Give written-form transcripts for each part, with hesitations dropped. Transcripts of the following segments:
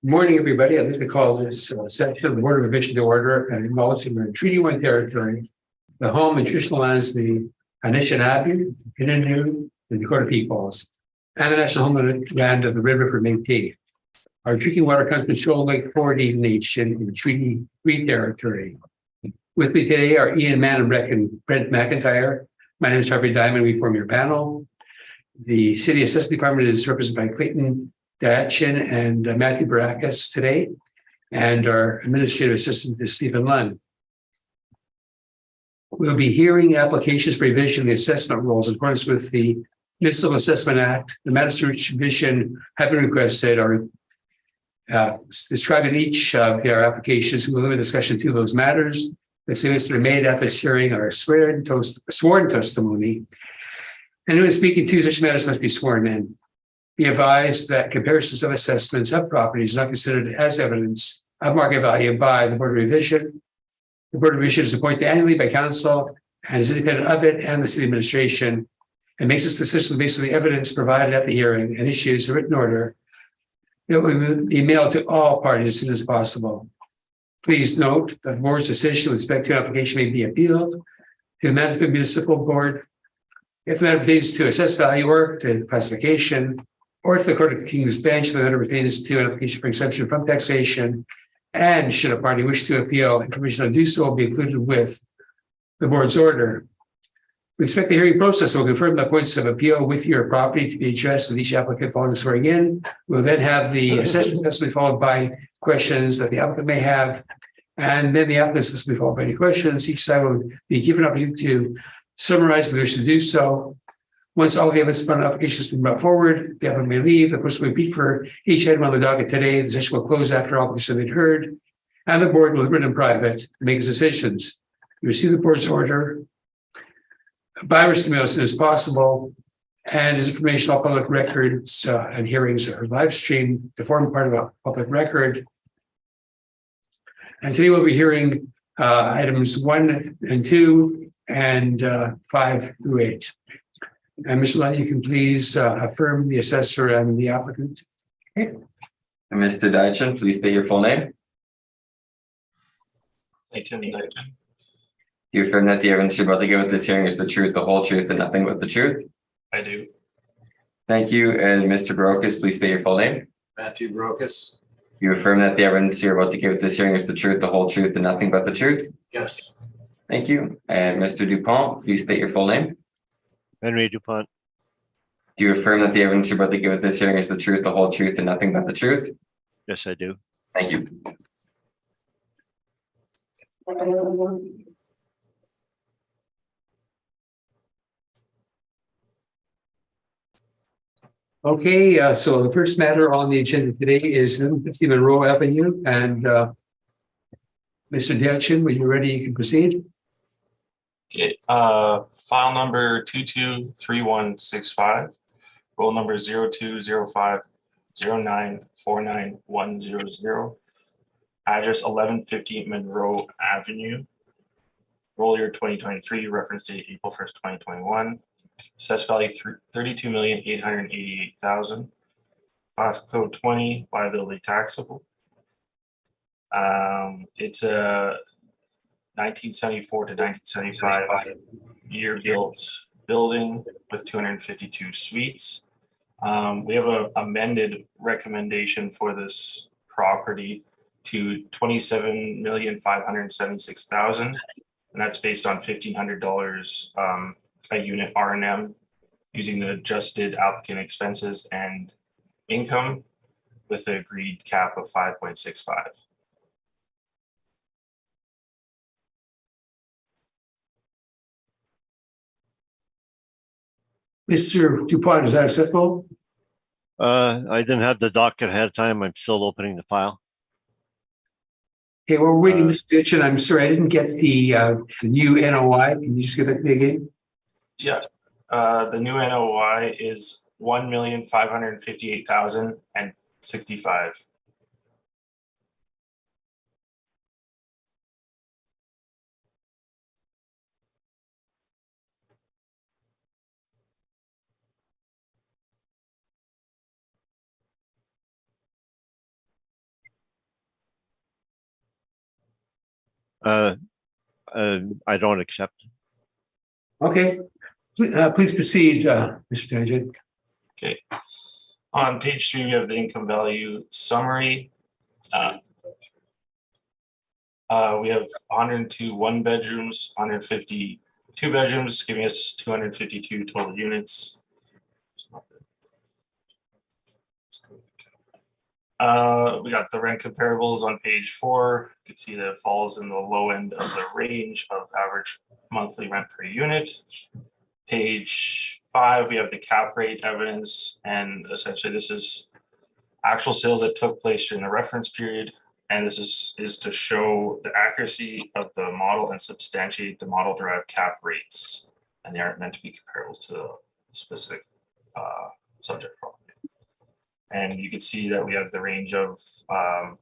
Morning, everybody. I'd like to call this section of the Board of Revision to order and acknowledging we're in Treaty One territory, the home and traditional lands of the Anishinaabe, Innu, and Dakota peoples, and the national homeland of the Red River Métis. Our drinking water comes from Shoal Lake 40 Nation in Treaty 3 territory. With me today are Ian Manenbreck and Brent McIntyre. My name is Harvey Diamond. We form your panel. The City Assessment Department is represented by Clayton Dachin and Matthew Barakas today, and our administrative assistant is Stephen Lund. We'll be hearing applications for revision of the assessment rules in accordance with the Municipal Assessment Act. The matters which revision have been requested are described in each of our applications. We'll limit discussion to those matters. The statements that are made at this hearing are sworn testimony. Anyone speaking to such matters must be sworn in. Be advised that comparisons of assessments of properties are not considered as evidence of market value by the Board of Revision. The Board of Revision is appointed annually by council and is independent of it and the city administration, and makes its decision based on the evidence provided at the hearing and issues a written order that will be mailed to all parties as soon as possible. Please note that the board's decision with respect to an application may be appealed to the Manitoba Municipal Board if the matter pertains to assessed value or to classification, or to the Court of King's Bench if the matter pertains to an application for exemption from taxation, and should a party wish to appeal, information to do so will be included with the board's order. We expect the hearing process will confirm the points of appeal with your property to be addressed with each applicant following swearing in. We'll then have the assessment test followed by questions that the applicant may have, and then the applicant will be followed by any questions. Each side will be given an opportunity to summarize if they wish to do so. Once all the evidence upon application has been brought forward, the applicant may leave. The person will be for each item on the docket today. The session will close after all questions have been heard, and the board will written in private to make its decisions. You receive the board's order by receipt mail as soon as possible, and as information, all public records and hearings are live streamed to form part of a public record. And today we'll be hearing items 1 and 2 and 5 through 8. And Mr. Lund, you can please affirm the assessor and the applicant. Okay. And Mr. Dachin, please state your full name. Clayton Dachin. Do you affirm that the evidence you're about to give at this hearing is the truth, the whole truth, and nothing but the truth? I do. Thank you. And Mr. Barakas, please state your full name. Matthew Barakas. Do you affirm that the evidence you're about to give at this hearing is the truth, the whole truth, and nothing but the truth? Yes. Thank you. And Mr. Dupont, please state your full name. Henry Dupont. Do you affirm that the evidence you're about to give at this hearing is the truth, the whole truth, and nothing but the truth? Yes, I do. Thank you. Okay, so the first matter on the agenda today is 50 Monroe Avenue, and Mr. Dachin, when you're ready, you can proceed. Okay. File number 223165, roll number 020509499100, address 1150 Monroe Avenue, roll year 2023, reference date April 1st, 2021. Assessed value $32,888,000. Class code 20, liability taxable. It's a 1974 to 1975 year built building with 252 suites. We have an amended recommendation for this property to $27,576,000, and that's based on $1,500 a unit R&M using the adjusted applicant expenses and income with the agreed cap of 5.65. Mr. Dupont, is that acceptable? I didn't have the docket ahead of time. I'm still opening the file. Okay, well, we're waiting, Mr. Dachin. I'm sorry, I didn't get the new NOI. Can you just give it again? Yeah, the new NOI is $1,558,065. Uh, I don't accept. Okay, please proceed, Mr. Tangent. Okay. On page 3, we have the income value summary. We have 102 one bedrooms, 150 two bedrooms, giving us 252 total units. We got the rent comparables on page 4. You can see that it falls in the low end of the range of average monthly rent per unit. Page 5, we have the cap rate evidence, and essentially this is actual sales that took place during the reference period. And this is to show the accuracy of the model and substantiate the model derived cap rates. And they aren't meant to be comparables to the specific subject property. And you can see that we have the range of 4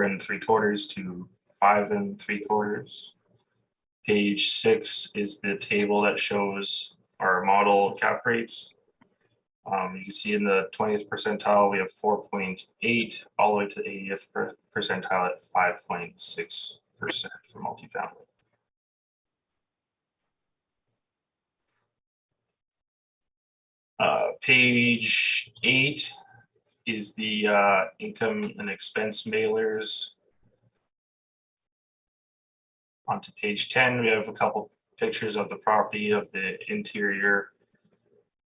3/4 to 5 3/4. Page 6 is the table that shows our model cap rates. You can see in the 20th percentile, we have 4.8 all the way to the 80th percentile at 5.6% for multifamily. Page 8 is the income and expense mailers. Onto page 10, we have a couple pictures of the property, of the interior.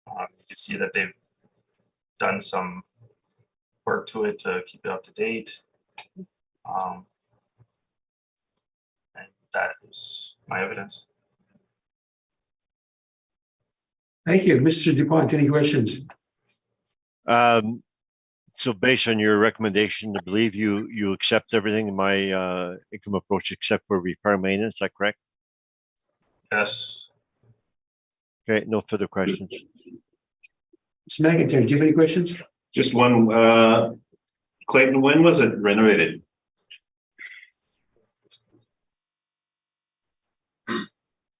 You can see that they've done some work to it to keep it up to date. And that is my evidence. Thank you. Mr. DuPont, any questions? So based on your recommendation, I believe you accept everything in my income approach except for repair maintenance. Is that correct? Yes. Okay, no further questions. Mr. McIntyre, do you have any questions? Just one, Clayton, when was it renovated?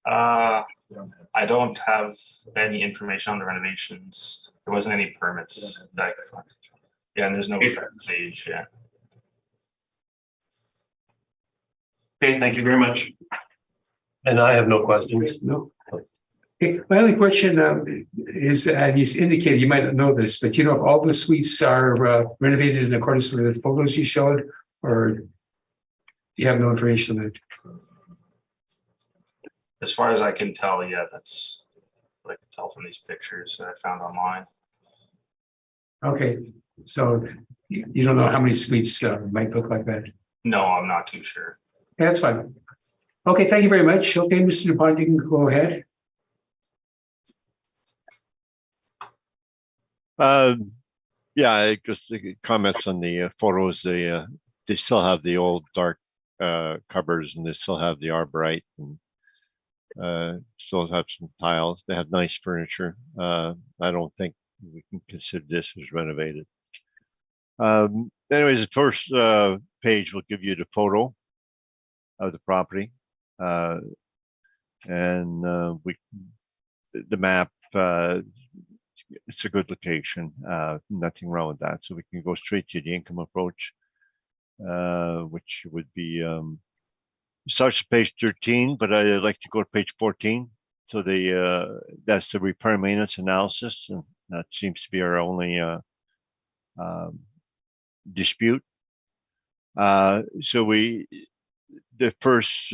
I don't have any information on the renovations. There wasn't any permits. Yeah, and there's no page. Yeah. Okay, thank you very much. And I have no questions. No. Okay, my only question is, and you indicated you might not know this, but you know if all the suites are renovated in accordance with the photos you showed, or you have no information on that? As far as I can tell, yeah, that's what I can tell from these pictures that I found online. Okay, so you don't know how many suites might look like that? No, I'm not too sure. Yeah, that's fine. Okay, thank you very much. Okay, Mr. DuPont, you can go ahead. Yeah, I just comments on the photos. They still have the old dark cupboards, and they still have the arborite, and still have some tiles. They have nice furniture. I don't think we can consider this as renovated. Anyways, the first page will give you the photo of the property, and the map. It's a good location. Nothing wrong with that. So we can go straight to the income approach, which would be starts at page 13, but I'd like to go to page 14. So that's the repair maintenance analysis, and that seems to be our only dispute. So the first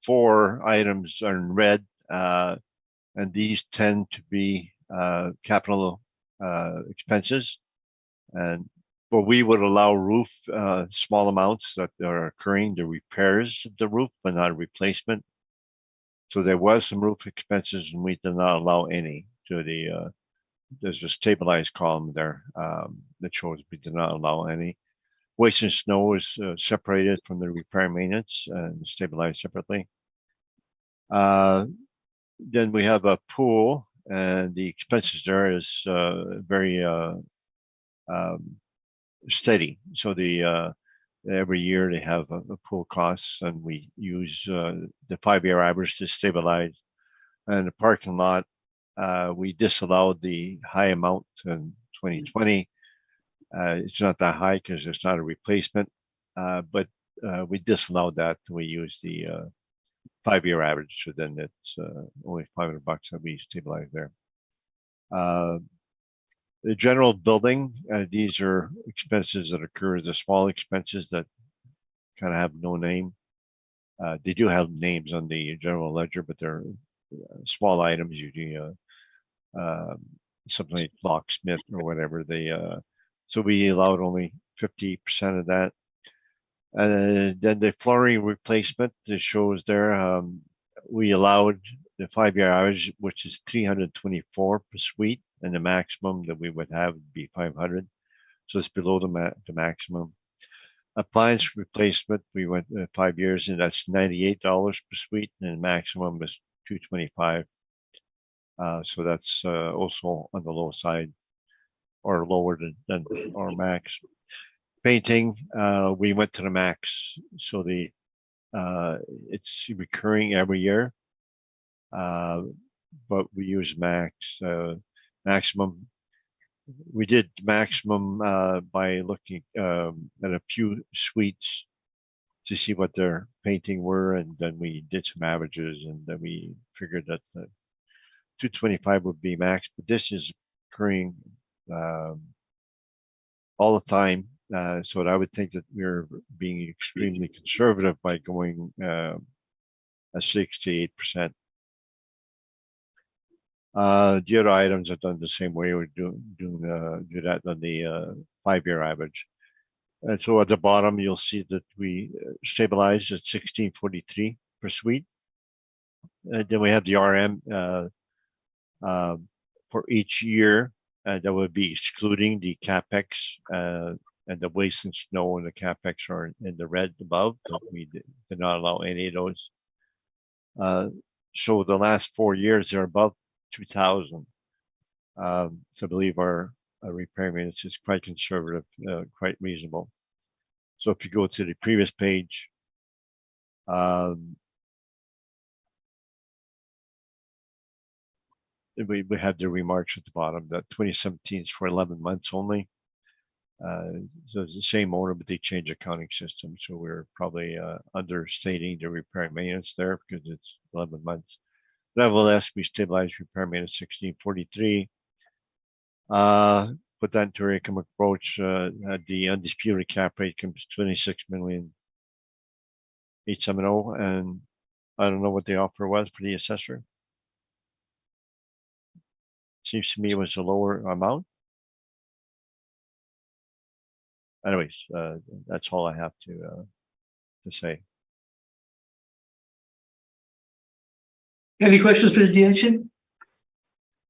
4 items are in red, and these tend to be capital expenses, but we would allow roof small amounts that are occurring, the repairs of the roof, but not a replacement. So there was some roof expenses, and we did not allow any. So there's a stabilized column there that shows we did not allow any. Waste and snow is separated from the repair maintenance and stabilized separately. Then we have a pool, and the expenses there is very steady. So every year they have a pool costs, and we use the 5-year average to stabilize. And the parking lot, we disallowed the high amount in 2020. It's not that high because it's not a replacement, but we disallowed that. We use the 5-year average, so then it's only $500 that we stabilize there. The general building, these are expenses that occur as the small expenses that kind of have no name. They do have names on the general ledger, but they're small items, usually something like locksmith or whatever. So we allowed only 50% of that. And then the flooring replacement, that shows there, we allowed the 5-year average, which is 324 per suite, and the maximum that we would have would be 500. So it's below the maximum. Appliance replacement, we went 5 years, and that's $98 per suite, and the maximum is $225. So that's also on the low side, or lower than our max. Painting, we went to the max, so it's recurring every year, but we use maximum. We did maximum by looking at a few suites to see what their painting were, and then we did some averages, and then we figured that 225 would be max. But this is occurring all the time, so I would think that we're being extremely conservative by going at 6 to 8%. The other items are done the same way. We do that on the 5-year average. And so at the bottom, you'll see that we stabilized at 1643 per suite. And then we have the RM for each year. That would be excluding the CapEx and the waste and snow, and the CapEx are in the red above. So we did not allow any of those. So the last 4 years, they're above 2,000. So I believe our repair maintenance is quite conservative, quite reasonable. So if you go to the previous page, we have the remarks at the bottom that 2017 is for 11 months only. So it's the same owner, but they changed accounting system. So we're probably understating the repair and maintenance there because it's 11 months. Nevertheless, we stabilized repair maintenance 1643. Put that into our income approach. The undisputed cap rate comes 26,870,000, and I don't know what the offer was for the assessor. Seems to me it was a lower amount. Anyways, that's all I have to say. Any questions for the DHN?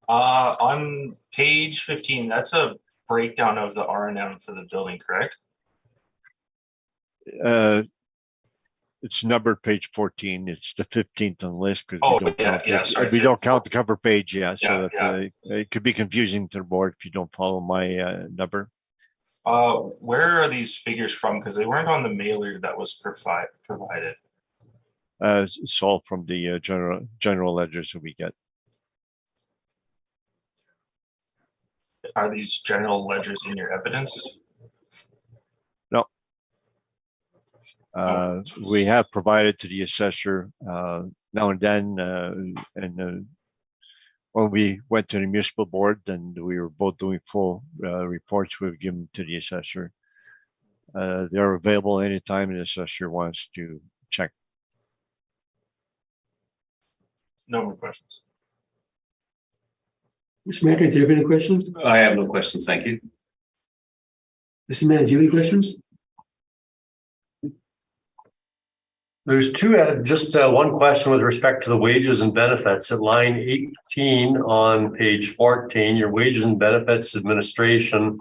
On page 15, that's a breakdown of the R&M for the building, correct? It's numbered page 14. It's the 15th on the list because we don't count the cover page yet. So Yeah, it could be confusing to the board if you don't follow my number. Where are these figures from? Because they weren't on the mailer that was provided. It's all from the general ledgers that we get. Are these general ledgers in your evidence? No. We have provided to the assessor now and then, and when we went to the municipal board and we were both doing full reports, we've given to the assessor. They're available anytime the assessor wants to check. No more questions. Mr. Macker, do you have any questions? I have no questions, thank you. Mr. Mayor, do you have any questions? There's just one question with respect to the wages and benefits at line 18 on page 14, your wages and benefits administration.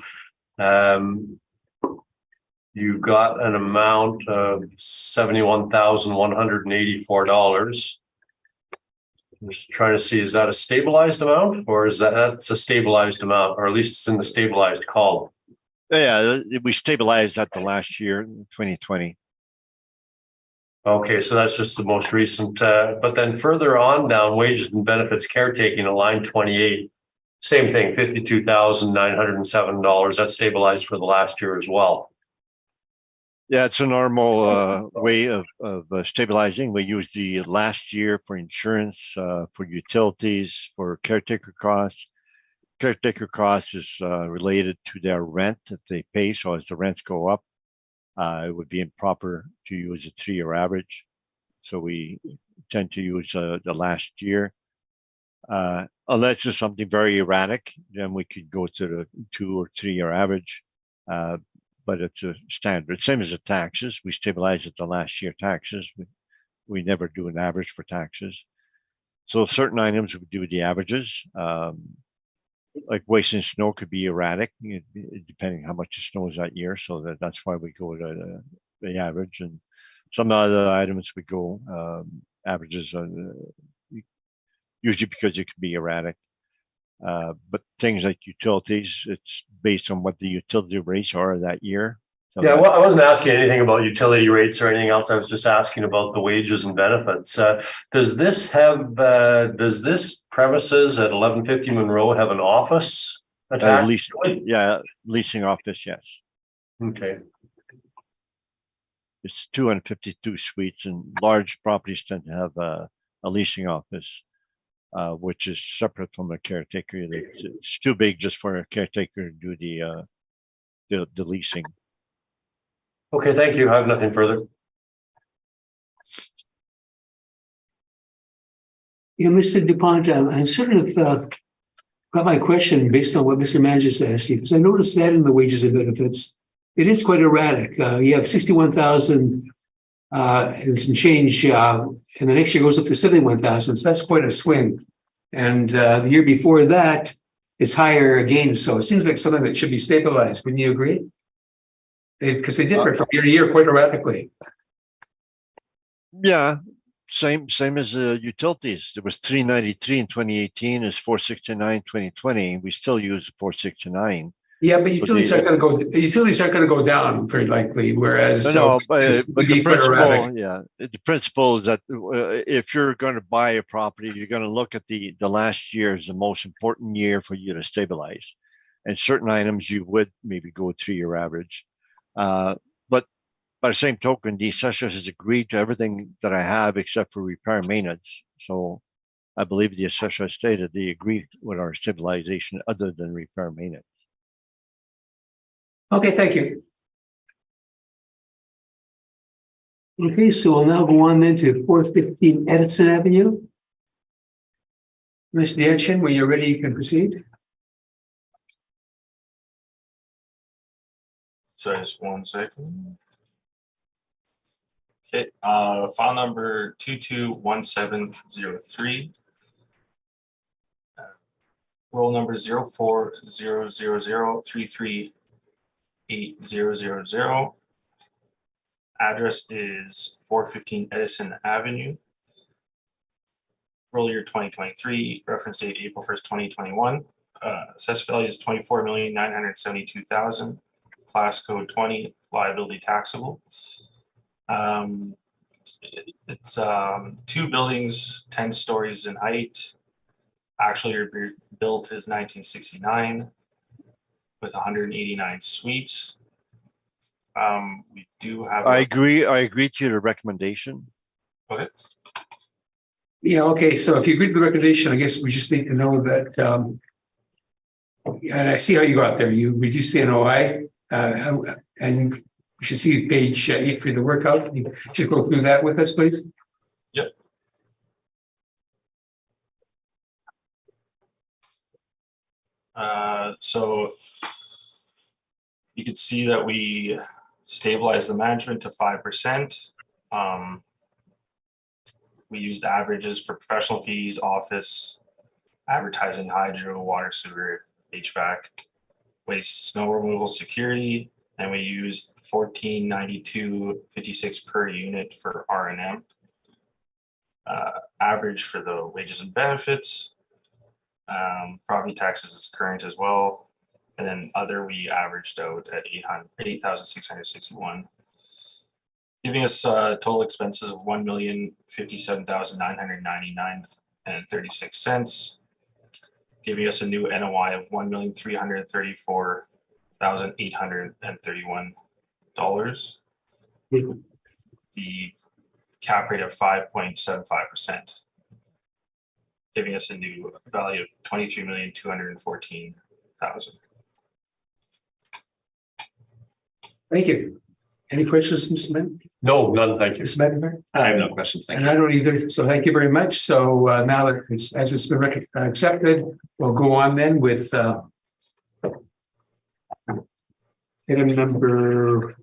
You've got an amount of $71,184. I'm just trying to see, is that a stabilized amount, or is that's a stabilized amount, or at least it's in the stabilized column? Yeah, we stabilized at the last year, 2020. Okay, so that's just the most recent, but then further on down, wages and benefits caretaking at line 28, same thing, $52,907. That's stabilized for the last year as well. Yeah, it's a normal way of stabilizing. We use the last year for insurance, for utilities, for caretaker costs. Caretaker costs is related to their rent that they pay. So as the rents go up, it would be improper to use a 3-year average. So we tend to use the last year. Unless it's something very erratic, then we could go to the 2 or 3-year average. But it's a standard, same as the taxes. We stabilize at the last year taxes. We never do an average for taxes. So certain items we do the averages. Like waste and snow could be erratic, depending how much it snows that year. So that's why we go to the average. And some other items we go averages usually because it can be erratic. But things like utilities, it's based on what the utility rates are that year. So Yeah, well, I wasn't asking anything about utility rates or anything else. I was just asking about the wages and benefits. Does this premises at 1150 Monroe have an office attached? Leasing office, yes. Okay. It's 252 suites, and large properties tend to have a leasing office, which is separate from a caretaker. It's too big just for a caretaker to do the leasing. Okay, thank you. I have nothing further. Yeah, Mr. DuPont, I sort of got my question based on what Mr. Manges asked you, because I noticed that in the wages and benefits, it is quite erratic. You have 61,000 and some change, and the next year goes up to 71,000. So that's quite a swing. And the year before that, it's higher again. So it seems like something that should be stabilized. Wouldn't you agree? Because they differ from year to year quite erratically. Yeah, same as utilities. There was 393 in 2018, is 469 2020. We still use 469. Yeah, but utilities aren't going to go down very likely. Whereas but the principle, the principle is that if you're going to buy a property, you're going to look at the last year as the most important year for you to stabilize, and certain items you would maybe go 3-year average. But by the same token, the assessor has agreed to everything that I have except for repair and maintenance. So I believe the assessor has stated they agree with our stabilization other than repair and maintenance. Okay, thank you. Okay, so we'll now go on then to 415 Edison Avenue. Mr. Dietchen, when you're ready, you can proceed. Sorry, just 1 second. Okay, file number 221703. Roll number 0400033800. Address is 415 Edison Avenue. Roll year 2023, reference date April 1st, 2021. Assessed value is 24,972,000. Class code 20, liability taxable. It's 2 buildings, 10 stories in height. Actually, built is 1969 with 189 suites. We do have. I agree to the recommendation. Okay. Yeah. Okay. So if you agree with the recommendation, I guess we just need to know that. And I see how you got there. You reduced the NOI, and you should see page 8 for the workout. You should go through that with us, please. Yep. So you can see that we stabilized the management to 5%. We used averages for professional fees, office, advertising, hydro, water, sewer, HVAC, waste, snow removal, security, and we used $14.92.56 per unit for R&M. Average for the wages and benefits. Property taxes is current as well. And then other we averaged out at 8,661, giving us total expenses of $1,057,999.36, giving us a new NOI of $1,334,831. the cap rate of 5.75%, giving us a new value of 23,214,000. Thank you. Any questions, Mr. Mayor? No, none, thank you. Mr. McIntyre? I have no questions. Thank And you. I don't either. So thank you very much. So now that it's, as it's been accepted, we'll go on then with item number.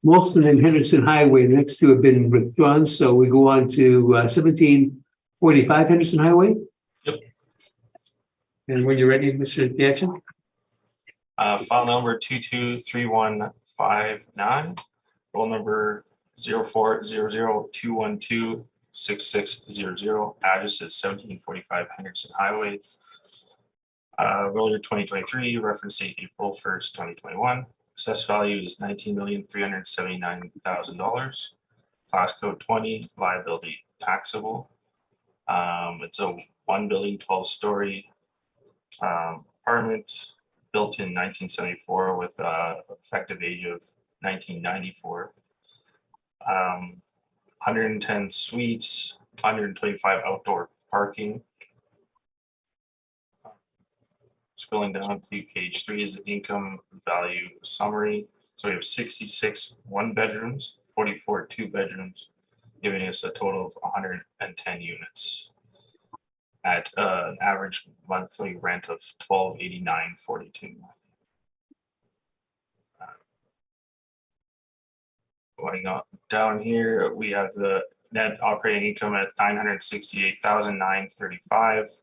Molson and Henderson Highway, the next two have been withdrawn. So we go on to 1745 Henderson Highway. Yep. And when you're ready, Mr. Dietchen. File number 223159, roll number 040021266600, address is 1745 Henderson Highway. Roll year 2023, reference date April 1st, 2021. Assessed value is $19,379,000. Class code 20, liability taxable. It's a 1 building, 12-story apartment, built in 1974 with effective age of 1994. 110 suites, 125 outdoor parking. Scrolling down to page 3 is the income value summary. So we have 66 one-bedrooms, 44 two-bedrooms, giving us a total of 110 units at an average monthly rent of $1,289.42. Going on down here, we have the net operating income at $968,935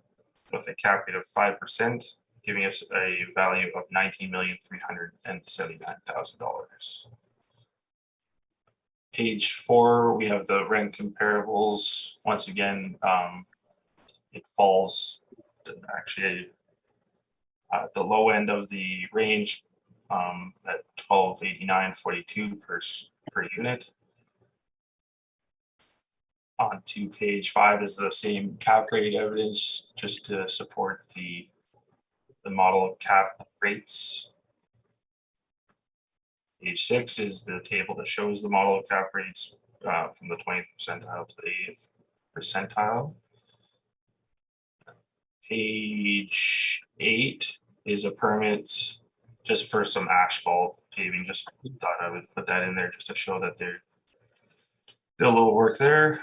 with a cap rate of 5%, giving us a value of $19,379,000. Page 4, we have the rent comparables. Once again, it falls actually at the low end of the range at $1,289.42 per unit. On to page 5 is the same cap rate evidence, just to support the model of cap rates. Page 6 is the table that shows the model of cap rates from the 20th percentile to the 8th percentile. Page 8 is a permit just for some asphalt paving. Just thought I would put that in there just to show that there did a little work there.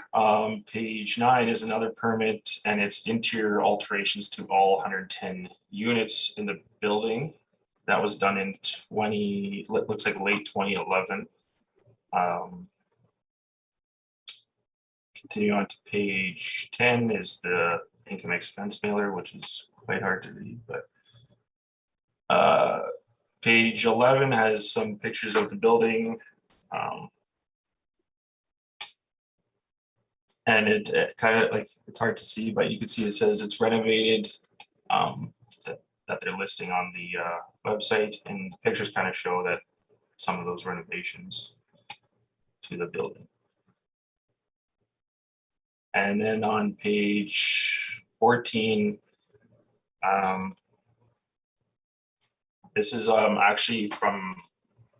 Page 9 is another permit, and it's interior alterations to all 110 units in the building. That was done in looks like late 2011. Continue on to page 10 is the income expense mailer, which is quite hard to read, but page 11 has some pictures of the building. And it kind of like, it's hard to see, but you can see it says it's renovated, that they're listing on the website, and the pictures kind of show that some of those renovations to the building. And then on page 14, this is actually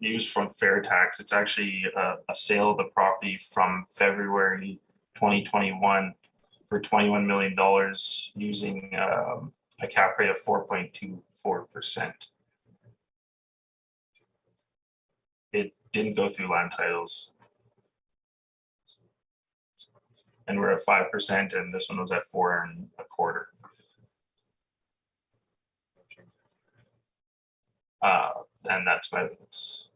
used from Fair Tax. It's actually a sale of the property from February 2021 for $21 million using a cap rate of 4.24%. It didn't go through land titles. And we're at 5%, and this one was at 4.25%. And that's my evidence.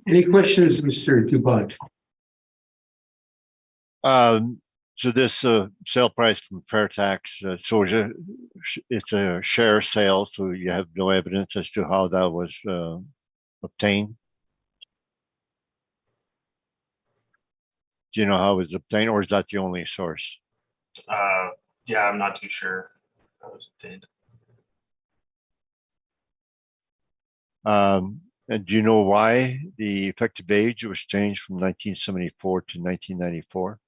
Any questions, Mr. Dupont? So this sale price from Fair Tax, so it's a share sale, so you have no evidence as to how that was obtained. Do you know how it was obtained, or is that the only source? Yeah, I'm not too sure how it was obtained. And do you know why the effective age was changed from 1974 to 1994?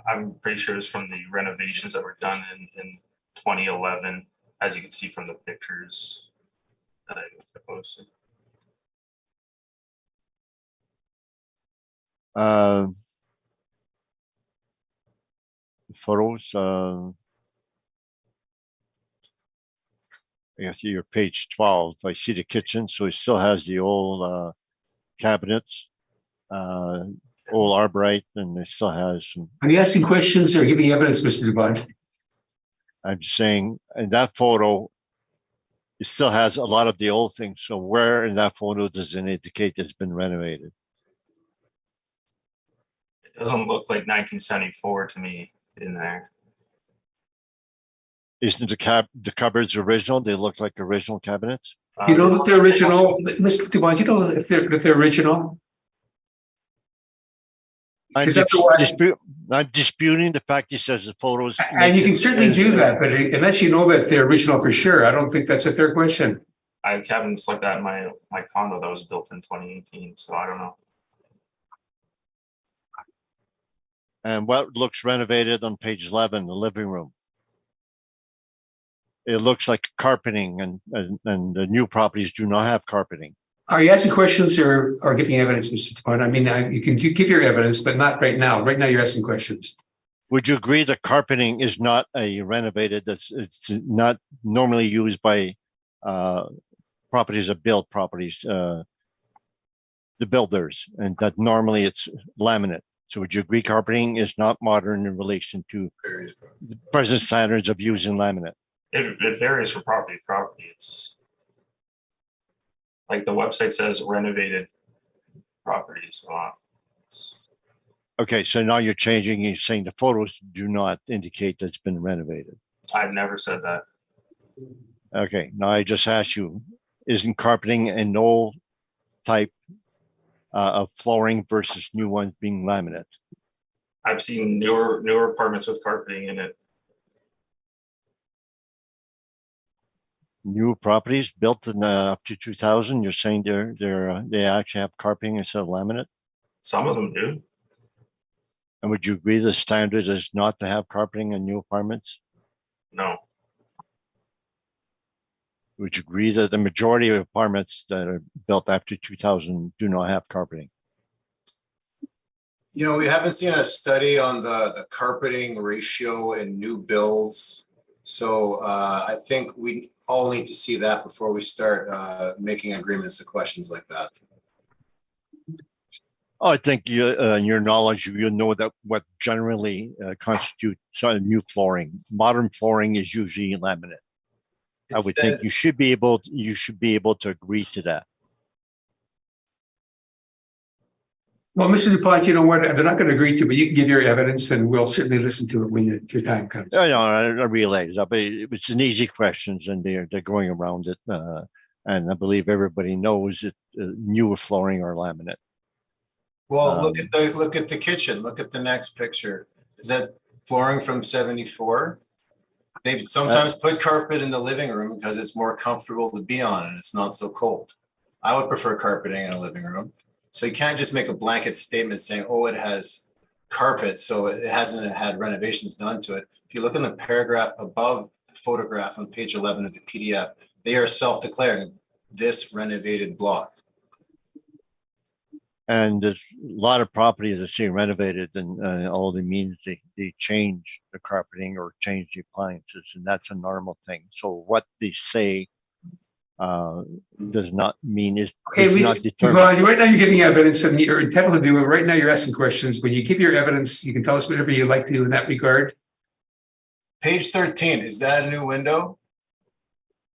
I'm pretty sure it's from the renovations that were done in 2011. as you can see from the pictures that I posted. Photos, I see your page 12. I see the kitchen, so it still has the old cabinets, old arborite, and it still has some. Are you asking questions or giving evidence, Mr. DuBois? I'm just saying, in that photo, it still has a lot of the old things. So where in that photo does it indicate it's been renovated? It doesn't look like 1974 to me in there. Isn't the cupboards original? They look like original cabinets. You know that they're original, Mr. DuBois, you know if they're original? I'm, Is that the one? I'm disputing the fact he says the photos. And you can certainly do that, but unless you know that they're original for sure, I don't think that's a fair question. I have cabinets like that in my condo that was built in 2018, so I don't know. And what looks renovated on page 11, the living room? It looks like carpeting, and the new properties do not have carpeting. Are you asking questions or giving evidence, Mr. DuPont? I mean, you can give your evidence, but not right now. Right now, you're asking questions. Would you agree that carpeting is not a renovated? It's not normally used by properties that build properties, the builders, and that normally it's laminate. So would you agree carpeting is not modern in relation to the present standards of using laminate? It varies from property to property. It's like the website says renovated properties. Okay, so now you're changing, you're saying the photos do not indicate that it's been renovated. I've never said that. Okay, now I just asked you, isn't carpeting an old type of flooring versus new ones being laminate? I've seen newer apartments with carpeting in it. New properties built in up to 2000, you're saying they actually have carpeting instead of laminate? Some of them do. And would you agree the standard is not to have carpeting in new apartments? No. Would you agree that the majority of apartments that are built after 2000 do not have carpeting? You know, we haven't seen a study on the carpeting ratio in new builds. So I think we all need to see that before we start making agreements to questions like that. Oh, I think you, in your knowledge, you know that what generally constitutes new flooring. Modern flooring is usually laminate. I would think you should be able to agree to that. Well, Mr. DuPont, you know what? They're not going to agree to, but you can give your evidence and we'll certainly listen to it when your time comes. I realize that, but it's an easy questions and they're going around it. And I believe everybody knows that newer flooring or laminate. Well, look at the kitchen. Look at the next picture. Is that flooring from 74? They sometimes put carpet in the living room because it's more comfortable to be on and it's not so cold. I would prefer carpeting in a living room. So you can't just make a blanket statement saying, oh, it has carpet, so it hasn't had renovations done to it. If you look in the paragraph above the photograph on page 11 of the PDF, they are self-declaring this renovated block. And there's a lot of properties that say renovated, and all it means they change the carpeting or change the appliances, and that's a normal thing. So what they say does not mean is not determined. Right now you're giving evidence and you're entitled to do it. Right now you're asking questions. When you give your evidence, you can tell us whatever you'd like to do in that regard. Page 13, is that a new window?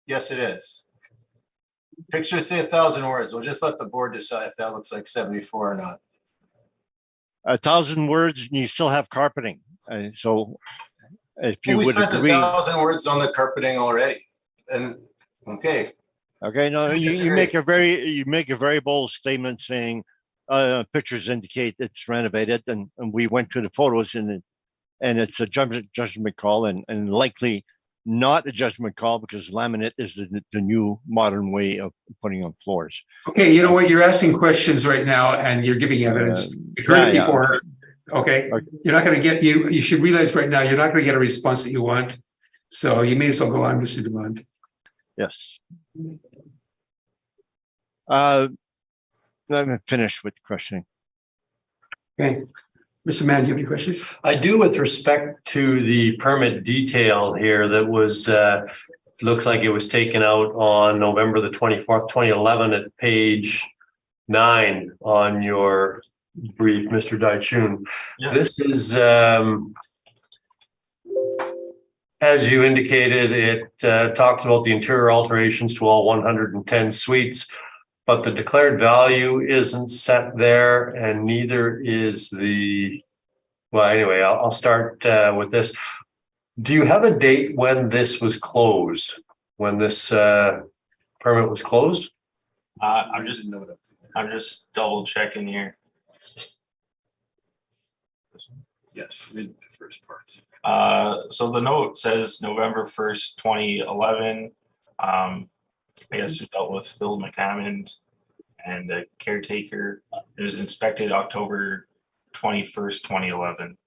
Yes, it is. Pictures say 1,000 words. We'll just let the board decide if that looks like 74 or not. 1,000 words, and you still have carpeting. So if you would agree, 1,000 words on the carpeting already. And okay. Okay, no, you make a very bold statement saying pictures indicate it's renovated, and we went to the photos and it's a judgment call, and likely not a judgment call because laminate is the new modern way of putting on floors. Okay, you know what? You're asking questions right now and you're giving evidence. You've heard it before. Okay. You're not going to get, you should realize right now, you're not going to get a response that you want. So you may as well go on, Mr. Dumont. Yes. I'm finished with questioning. Okay. Mr. Mann, do you have any questions? I do, with respect to the permit detail here that was, looks like it was taken out on November the 24th, 2011 at page 9 on your brief, Mr. Daichun. Yeah. This is, as you indicated, it talks about the interior alterations to all 110 suites, but the declared value isn't set there, and neither is the, well, anyway, I'll start with this. Do you have a date when this was closed? When this permit was closed? I'm just double checking here. Yes, read the first part. So the note says November 1st, 2011. I guess we dealt with Phil McCammond and the caretaker. It was inspected October 21st, 2011.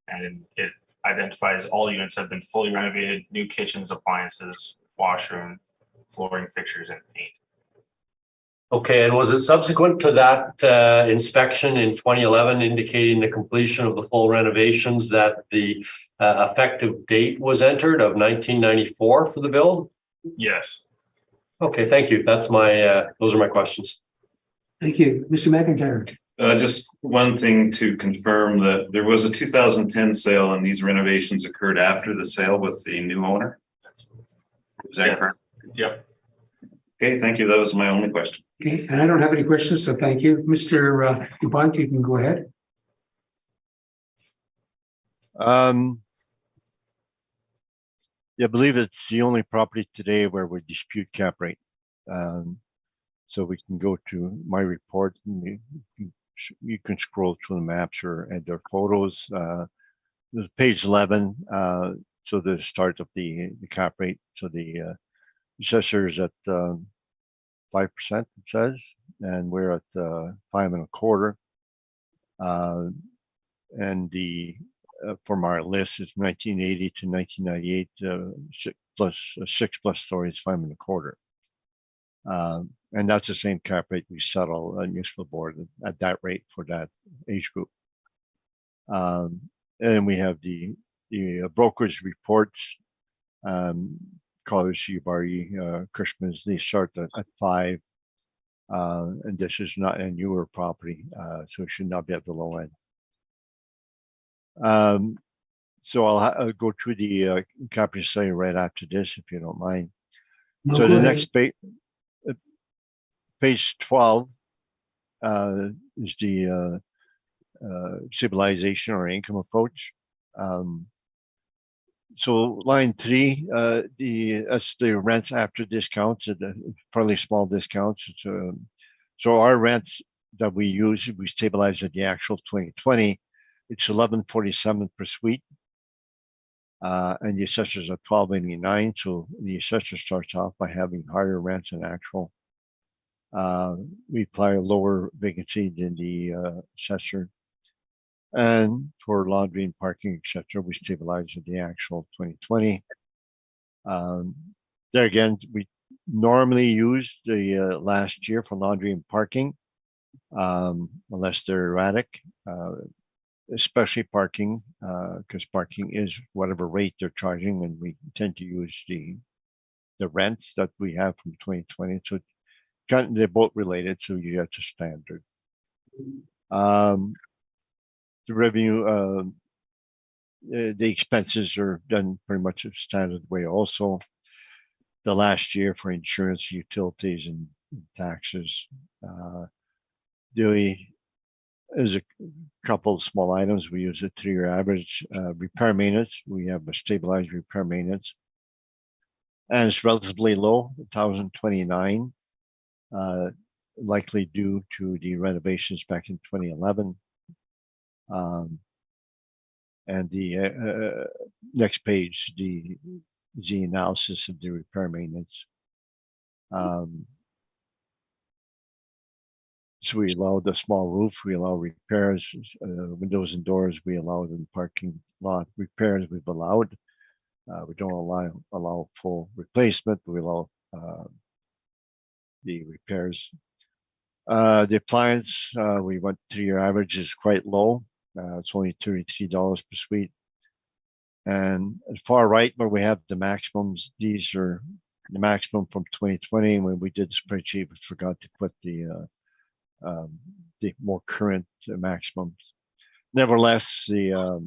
And it identifies all units have been fully renovated, new kitchens, appliances, washroom, flooring, fixtures, and paint. Okay, and was it subsequent to that inspection in 2011 indicating the completion of the full renovations that the effective date was entered of 1994 for the build? Yes. Okay, thank you. That's my, those are my questions. Thank you. Mr. McIntyre. Just one thing to confirm that there was a 2010 sale and these renovations occurred after the sale with the new owner. Is that Yes. correct? Yep. Okay, thank you. That was my only question. Okay, and I don't have any questions, so thank you. Mr. Dumont, you can go ahead. Yeah, I believe it's the only property today where we dispute cap rate. So we can go to my report and you can scroll through the maps or and their photos. There's page 11. So the start of the cap rate. So the assessor is at 5%, it says, and we're at 5.25. And the from our list is 1980 to 1998 plus 6+ stories, 5.25. And that's the same cap rate we settle a municipal board at that rate for that age group. And we have the brokerage reports, College, Shibari, Cushman's, they start at 5. And this is not a newer property, so it should not be at the low end. So I'll go through the cap rate study right after this, if you don't mind. No, So go the ahead. next page 12 is the civilization or income approach. So line 3, that's the rents after discounts, fairly small discounts. So our rents that we use, we stabilize at the actual 2020. It's $11.47 per suite, and the assessors are $12.89. So the assessor starts off by having higher rents than actual. We apply a lower vacancy than the assessor. And for laundry and parking, etc., we stabilize at the actual 2020. There again, we normally use the last year for laundry and parking, unless they're erratic, especially parking, because parking is whatever rate they're charging, and we tend to use the rents that we have from 2020. So they're both related, so you get to standard. The revenue, the expenses are done pretty much a standard way also. The last year for insurance, utilities, and taxes. There's a couple of small items. We use a 3-year average. Repair maintenance, we have a stabilized repair maintenance. And it's relatively low, 1,029, likely due to the renovations back in 2011. And the next page, the analysis of the repair maintenance. So we allow the small roof, we allow repairs, windows and doors, we allow in the parking lot repairs we've allowed. We don't allow full replacement, but we allow the repairs. The appliance, we went 3-year average is quite low. It's only $33 per suite. And at far right where we have the maximums, these are the maximum from 2020. When we did the spreadsheet, we forgot to put the more current maximums. Nevertheless, the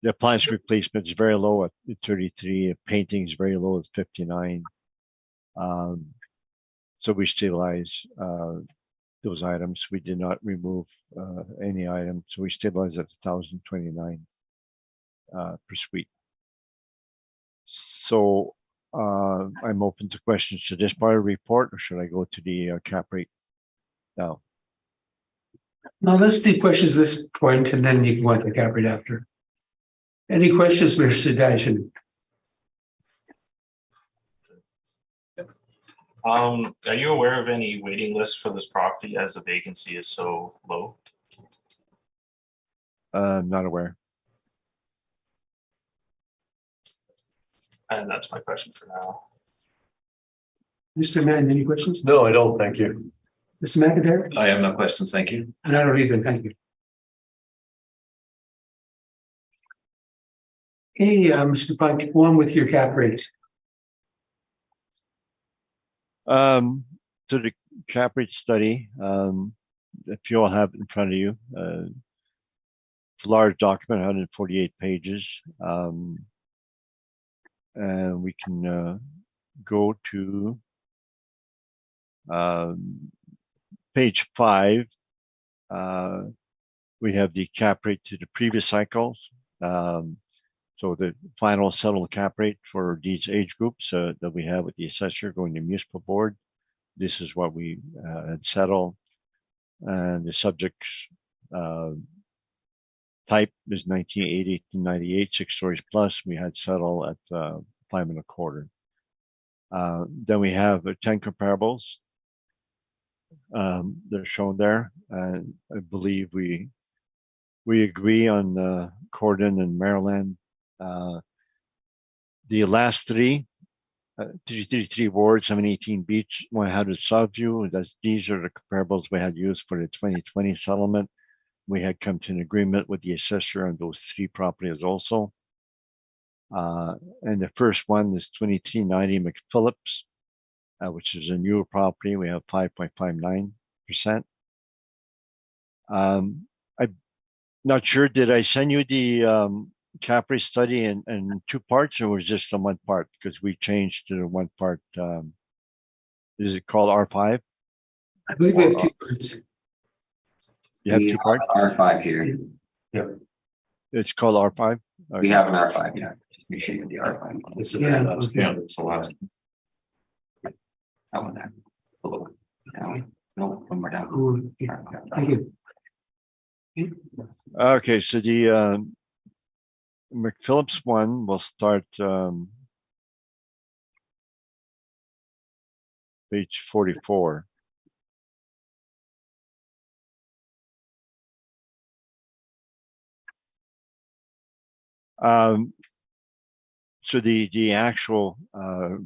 appliance replacement is very low at 33. Painting is very low at 59. So we stabilize those items. We did not remove any item, so we stabilize at 1,029 per suite. So I'm open to questions to this part of the report, or should I go to the cap rate now? Now let's do questions at this point, and then you can go on to the cap rate after. Any questions, Mr. Dyson? Are you aware of any waiting lists for this property as the vacancy is so low? Not aware. And that's my question for now. Mr. Mann, any questions? No, I don't, thank you. Mr. McIntyre? I have no questions, thank you. And I don't either, thank you. Okay, Mr. Pike, go on with your cap rate. So the cap rate study, if you all have it in front of you, it's a large document, 148 pages. And we can go to page 5. We have the cap rate to the previous cycles. So the final settled cap rate for these age groups that we have with the assessor going to municipal board. This is what we had settled. And the subjects type is 1980 to 98, 6 stories plus. We had settled at 5 1/4. Then we have 10 comparables. They're shown there. And I believe we agree on Corden and Maryland. The last 333 wards, 718 Beach, 100 Southview. These are the comparables we had used for the 2020 settlement. We had come to an agreement with the assessor on those 3 properties also. And the first one is 2390 McPhillips, which is a newer property. We have 5.59%. I'm not sure, did I send you the cap rate study in 2 parts, or was just on 1 part? Because we changed to 1 part. Is it called R5? I believe we have 2 parts. You have 2 parts? R5 here. It's called R5? Okay. We have an R5, yeah. Make sure you have the R5. It's Yeah, it's the last. That one there. A little one. Down. No, one more down. Oh, yeah. Thank you. Okay, so the McPhillips one will start page 44. So the actual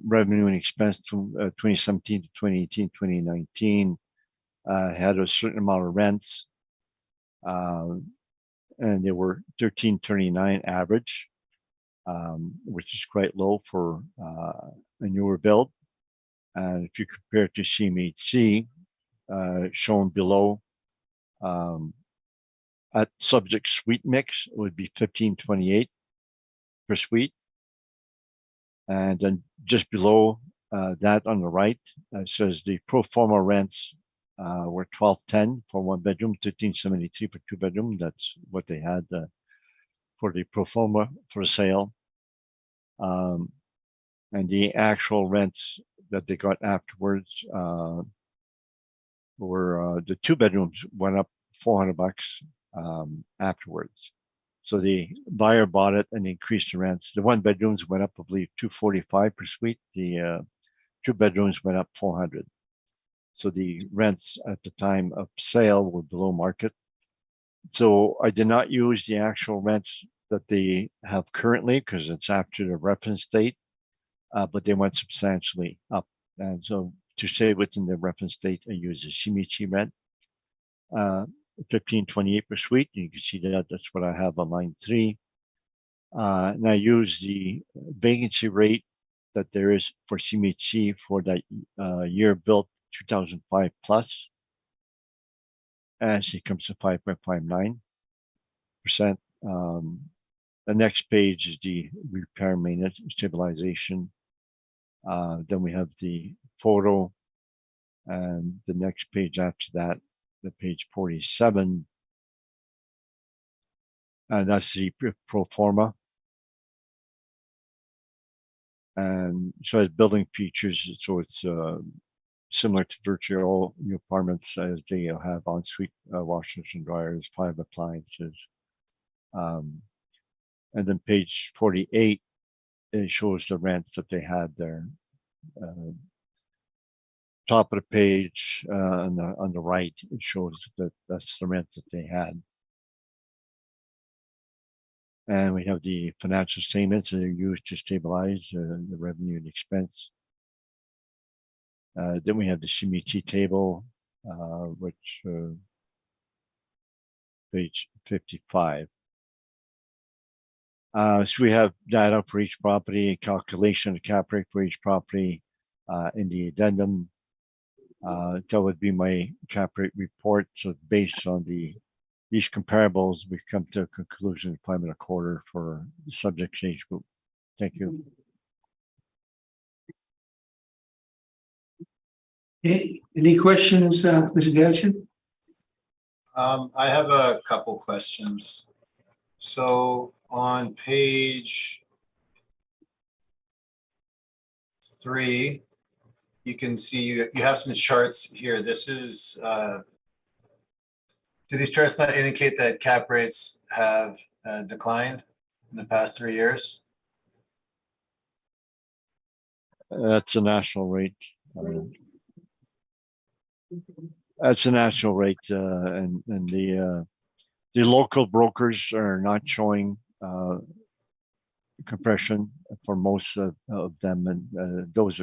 revenue and expense from 2017 to 2018, 2019 had a certain amount of rents. And they were 1339 average, which is quite low for a newer build. And if you compare it to CMHC, shown below, at subject suite mix, it would be 1528 per suite. And then just below that on the right, says the pro forma rents were 1210 for 1 bedroom, 1373 for 2 bedroom. That's what they had for the pro forma for sale. And the actual rents that they got afterwards were the 2 bedrooms went up $400 afterwards. So the buyer bought it and increased the rents. The 1 bedrooms went up, I believe, $245 per suite. The 2 bedrooms went up $400. So the rents at the time of sale were below market. So I did not use the actual rents that they have currently because it's after the reference date, but they went substantially up. And so to stay within the reference date, I use the Shimichi rent, 15.28 per suite. You can see that that's what I have on line 3. And I use the vacancy rate that there is for Shimichi for that year built 2005 plus. And it comes to 5.59%. The next page is the repair maintenance stabilization. Then we have the photo, and the next page after that, the page 47, and that's the pro forma. And so it's building features, so it's similar to virtually all new apartments as they have ensuite washers and dryers, 5 appliances. And then page 48, it shows the rents that they had there. Top of the page on the right, it shows that that's the rent that they had. And we have the financial statements that are used to stabilize the revenue and expense. Then we have the Shimichi table, which page 55. So we have data for each property, calculation of cap rate for each property in the addendum. That would be my cap rate report. So based on these comparables, we come to a conclusion of 5.25 for the subject age group. Thank you. Any questions, Mr. Gadsden? I have a couple questions. So on page 3, you can see you have some charts here. This is, do these charts not indicate that cap rates have declined in the past 3 years? That's a national rate. That's a national rate, and the local brokers are not showing compression for most of them, and those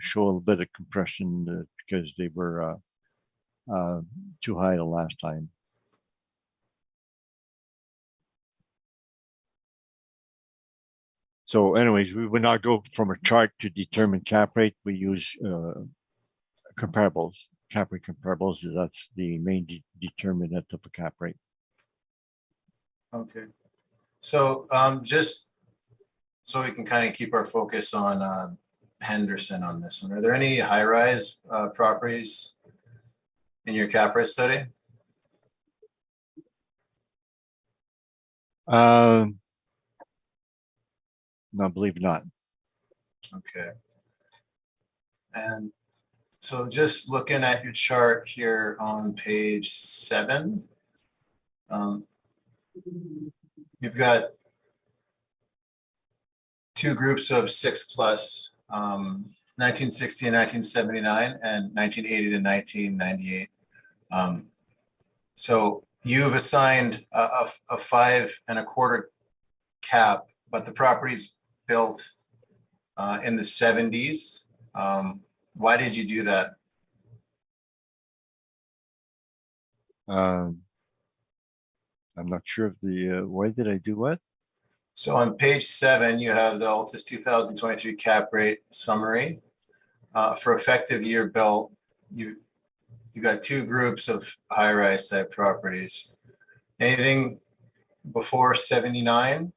show a little bit of compression because they were too high the last time. So anyways, we would not go from a chart to determine cap rate. We use comparables, cap rate comparables. That's the main determinant of a cap rate. Okay. So just so we can kind of keep our focus on Henderson on this one, are there any high-rise properties in your cap rate study? No, I believe not. Okay. And so just looking at your chart here on page 7, you've got 2 groups of 6 plus, 1960 and 1979 and 1980 to 1998. So you've assigned a 5.25 cap, but the property's built in the 70s. Why did you do that? I'm not sure of the why did I do what? So on page 7, you have the Altus 2023 cap rate summary. For effective year built, you got 2 groups of high-rise type properties. Anything before 79,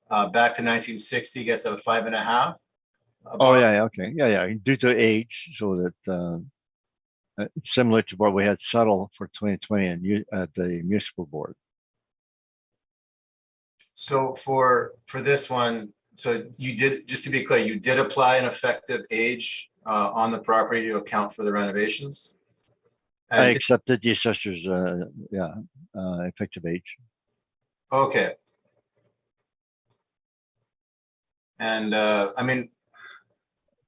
back to 1960 gets a 5.5. Oh yeah, okay, yeah. Due to age, so that similar to what we had settled for 2020 and at the municipal board. So for this one, so you did, just to be clear, you did apply an effective age on the property to account for the renovations? I accepted the assessor's effective age. Okay. And I mean,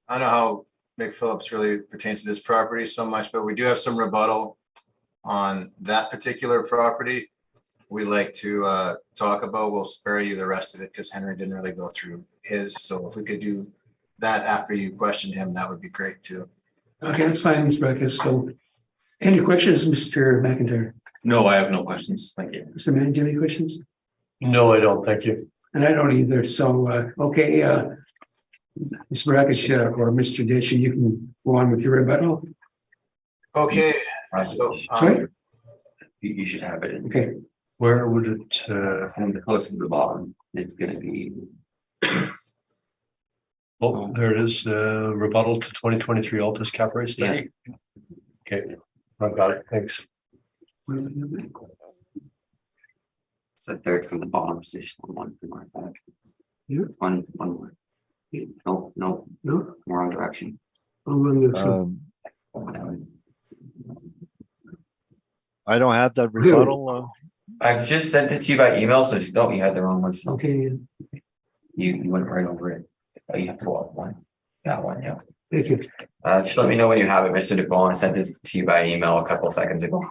I don't know how McPhillips really pertains to this property so much, but we do have some rebuttal on that particular property we like to talk about. We'll spare you the rest of it because Henry didn't really go through his. So if we could do that after you questioned him, that would be great too. Okay, that's fine, Mr. Backus. So any questions, Mr. McIntyre? No, I have no questions. Thank you. Mr. Mann, do you have any questions? No, I don't. Thank you. And I don't either. So, okay, Mr. Backus or Mr. Ditch, you can go on with your rebuttal. Okay, so Sorry? You should have it. Okay, Where would it, And close to the bottom, it's gonna be. oh, there it is, rebuttal to 2023 Altus cap rate study. Okay, I've got it. Thanks. It's the third from the bottom position, one from our back. Yeah. One more. No, no, wrong direction. I'm going to, I don't have that rebuttal. I've just sent it to you by email, so just, you had the wrong one. So okay, you went right over it. Oh, you have to go up one. That one, yeah. thank you. Just let me know when you have it, Mr. DePaul. I sent it to you by email a couple of seconds ago.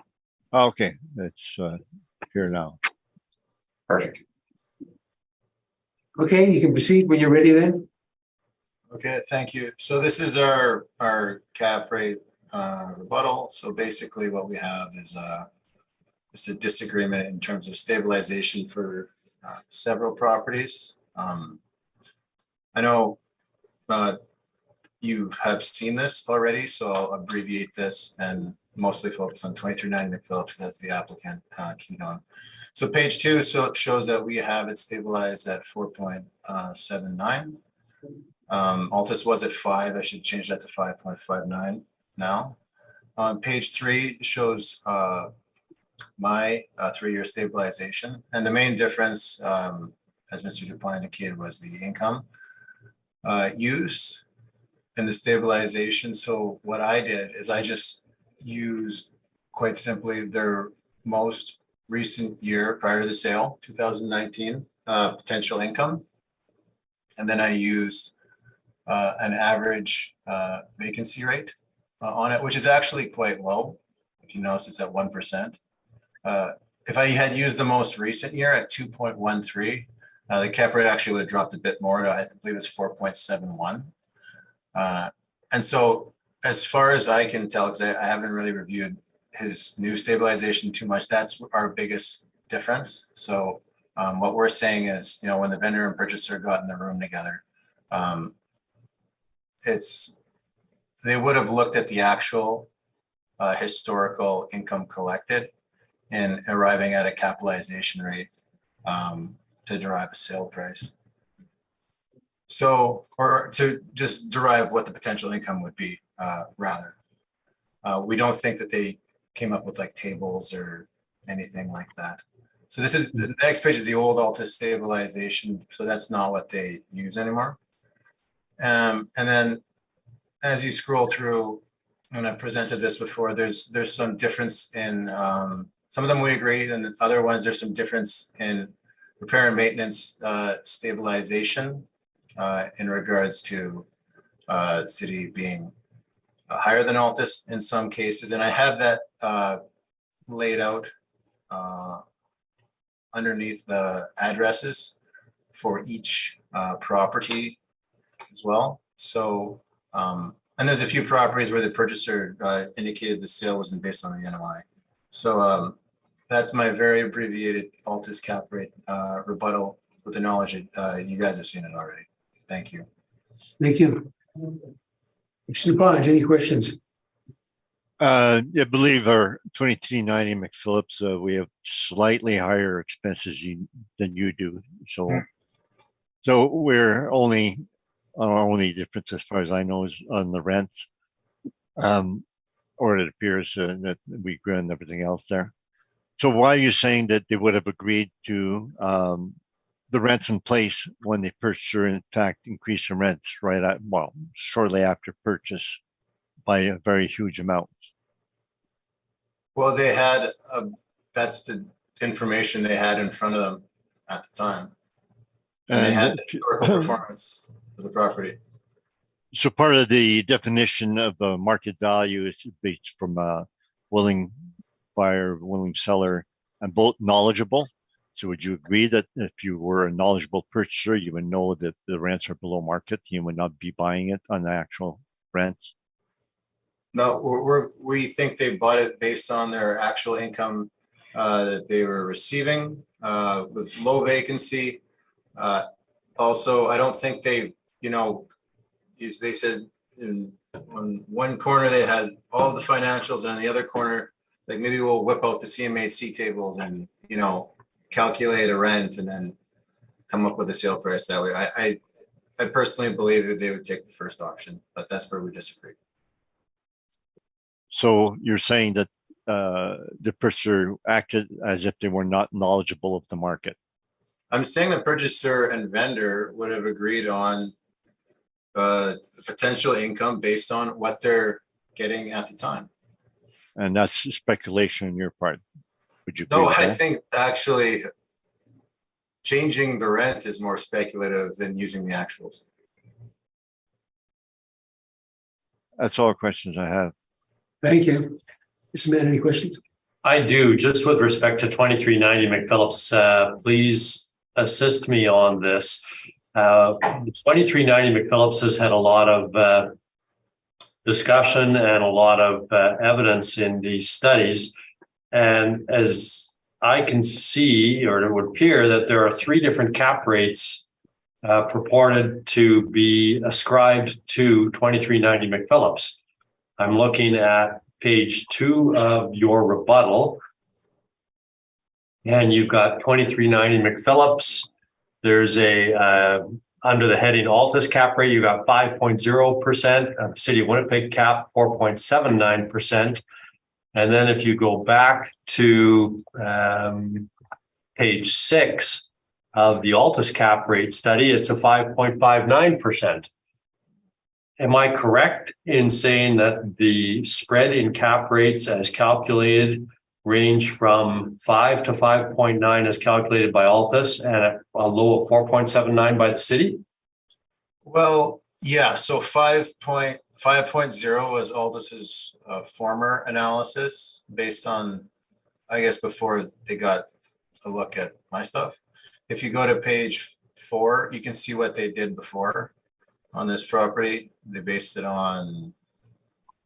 Okay, it's here now. Perfect. Okay, you can proceed when you're ready then. okay, thank you. So this is our cap rate rebuttal. So basically what we have is just a disagreement in terms of stabilization for several properties. I know you have seen this already, so I'll abbreviate this and mostly focus on 2390 McPhillips that the applicant keyed on. So page 2 shows that we have it stabilized at 4.79. Altus was at 5. I should change that to 5.59 now. On page 3 shows my 3-year stabilization, and the main difference, as Mr. DuPont indicated, was the income use and the stabilization. So what I did is I just used, quite simply, their most recent year prior to the sale, 2019 potential income, and then I used an average vacancy rate on it, which is actually quite low. If you notice, it's at 1%. If I had used the most recent year at 2.13, the cap rate actually would have dropped a bit more. I believe it's 4.71. And so as far as I can tell, because I haven't really reviewed his new stabilization too much, that's our biggest difference. So what we're saying is, when the vendor and purchaser got in the room together, they would have looked at the actual historical income collected and arriving at a capitalization rate to derive a sale price. So, or to just derive what the potential income would be, rather. We don't think that they came up with like tables or anything like that. So this is, the next page is the old Altus stabilization. So that's not what they use anymore. And then as you scroll through, when I presented this before, there's some difference in, some of them we agree, and the other ones, there's some difference in repair and maintenance stabilization in regards to city being higher than Altus in some cases. And I have that laid out underneath the addresses for each property as well. So, and there's a few properties where the purchaser indicated the sale wasn't based on the NOI. So that's my very abbreviated Altus cap rate rebuttal with the knowledge that you guys have seen it already. Thank you. Thank you. Mr. DuPont, any questions? I believe our 2390 McPhillips, we have slightly higher expenses than you do. So we're only, our only difference as far as I know is on the rents. Or it appears that we agree on everything else there. So why are you saying that they would have agreed to the rents in place when they purchased, or in fact increase the rents right at, well, shortly after purchase by a very huge amount? Well, they had, that's the information they had in front of them at the time. And they had the historical performance of the property. So part of the definition of the market value is based from a willing buyer, willing seller, and both knowledgeable. So would you agree that if you were a knowledgeable purchaser, you would know that the rents are below market, you would not be buying it on the actual rents? No, we think they bought it based on their actual income that they were receiving with low vacancy. Also, I don't think they, they said on one corner they had all the financials, and on the other corner, like maybe we'll whip out the CMHC tables and calculate a rent and then come up with a sale price that way. I personally believe that they would take the first option, but that's where we disagree. So you're saying that the purchaser acted as if they were not knowledgeable of the market? I'm saying the purchaser and vendor would have agreed on potential income based on what they're getting at the time. And that's speculation on your part. Would you? No, I think actually changing the rent is more speculative than using the actuals. That's all the questions I have. Thank you. Mr. Mann, any questions? I do, just with respect to 2390 McPhillips, please assist me on this. 2390 McPhillips has had a lot of discussion and a lot of evidence in these studies. And as I can see, or it would appear that there are 3 different cap rates purported to be ascribed to 2390 McPhillips. I'm looking at page 2 of your rebuttal, and you've got 2390 McPhillips. There's a under the heading Altus cap rate, you got 5.0%, City of Winnipeg cap 4.79%. And then if you go back to page 6 of the Altus cap rate study, it's a 5.59%. Am I correct in saying that the spread in cap rates as calculated range from 5 to 5.9 as calculated by Altus and a low of 4.79 by the city? Well, yeah, so 5.0 was Altus's former analysis based on, I guess, before they got a look at my stuff. If you go to page 4, you can see what they did before on this property. They based it on,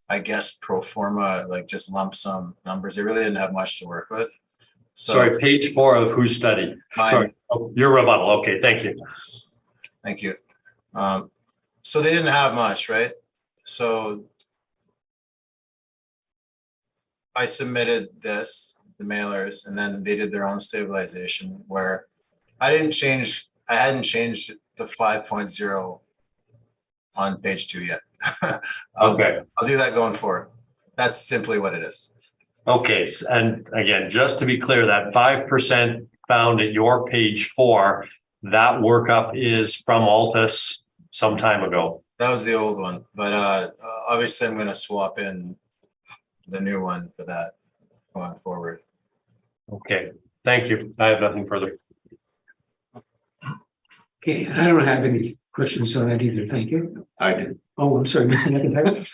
I guess, pro forma, like just lump sum numbers. They really didn't have much to work with. So, sorry, page 4 of whose study? Mine. Sorry, your rebuttal. Okay, thank you. Thank you. So they didn't have much, right? So I submitted this, the mailers, and then they did their own stabilization where I hadn't changed the 5.0 on page 2 yet. I'll do that going forward. That's simply what it is. Okay, and again, just to be clear, that 5% found at your page 4, that workup is from Altus some time ago. That was the old one, but obviously I'm going to swap in the new one for that going forward. Okay, thank you. I have nothing further. Okay, I don't have any questions on that either. Thank you. I do. Oh, I'm sorry, Mr.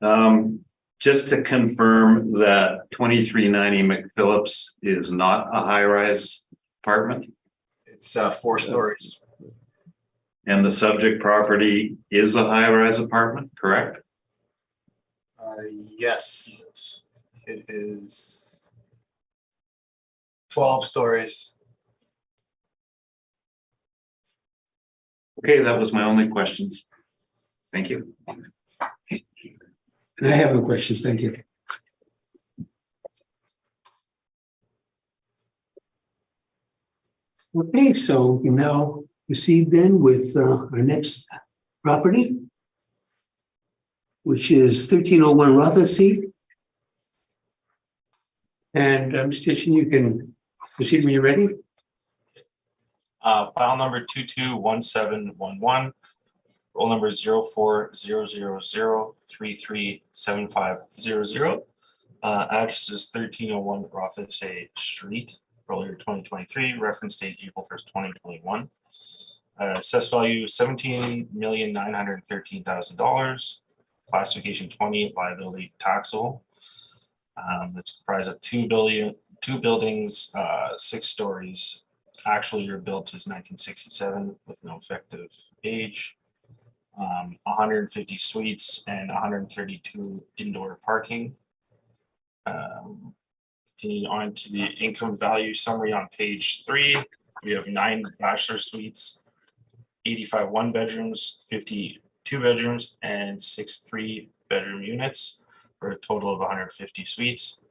McIntyre. Just to confirm that 2390 McPhillips is not a high-rise apartment? It's 4 stories. And the subject property is a high-rise apartment, correct? Yes, it is 12 stories. Okay, that was my only questions. Thank you. And I have no questions. Thank you. Okay, so we now proceed then with our next property, which is 1301 Rothesay. And Mr. Station, you can proceed when you're ready. File number 221711, roll number 0400033750. Address is 1301 Rothesay Street, earlier 2023, reference date April 1st, 2021. Assessed value $17,913,000. Classification 20, liability taxable. It's comprised of 2 two buildings, 6 stories. Actually, your built is 1967 with no effective age. 150 suites and 132 indoor parking. Continuing on to the income value summary on page 3, we have 9 bachelor suites, 85 one-bedrooms, 52 bedrooms, and 6 3-bedroom units for a total of 150 suites.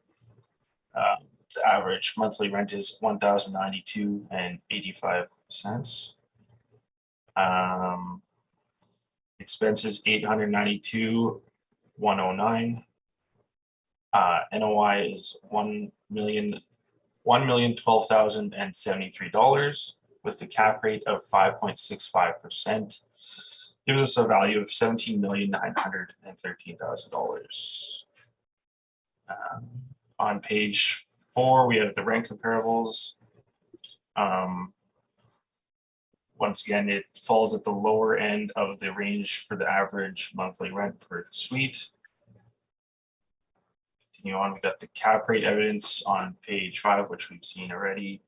The average monthly rent is $1,092.85. Expenses $892,109. NOI is $1,012,073 with the cap rate of 5.65%. Gives us a value of $17,913,000. On page 4, we have the rent comparables. Once again, it falls at the lower end of the range for the average monthly rent per suite. Continue on, we got the cap rate evidence on page 5, which we've seen already.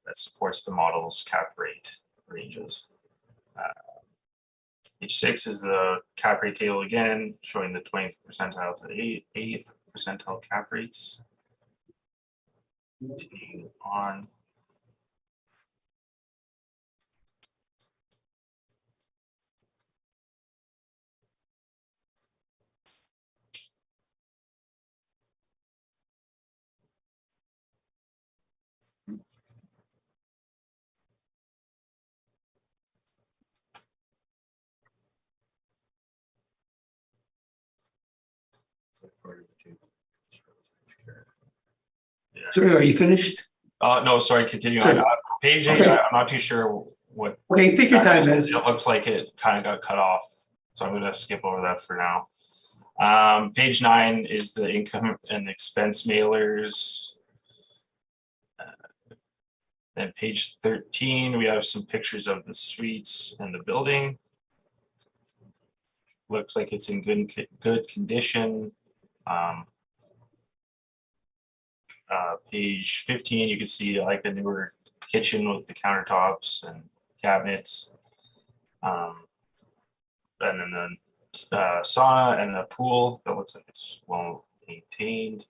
That supports the model's cap rate ranges. Page 6 is the cap rate table again, showing the 20th percentile to the 80th percentile cap rates. Continue on. Sir, are you finished? No, sorry, continue Sure. on. Page 8, Okay. I'm not too sure what. Okay, take your time, man. It looks like it kind of got cut off, so I'm going to skip over that for now. Page 9 is the income and expense mailers. Then page 13, we have some pictures of the suites and the building. Looks like it's in good condition. Page 15, you can see like a newer kitchen with the countertops and cabinets. And then the sauna and the pool that looks like it's well maintained.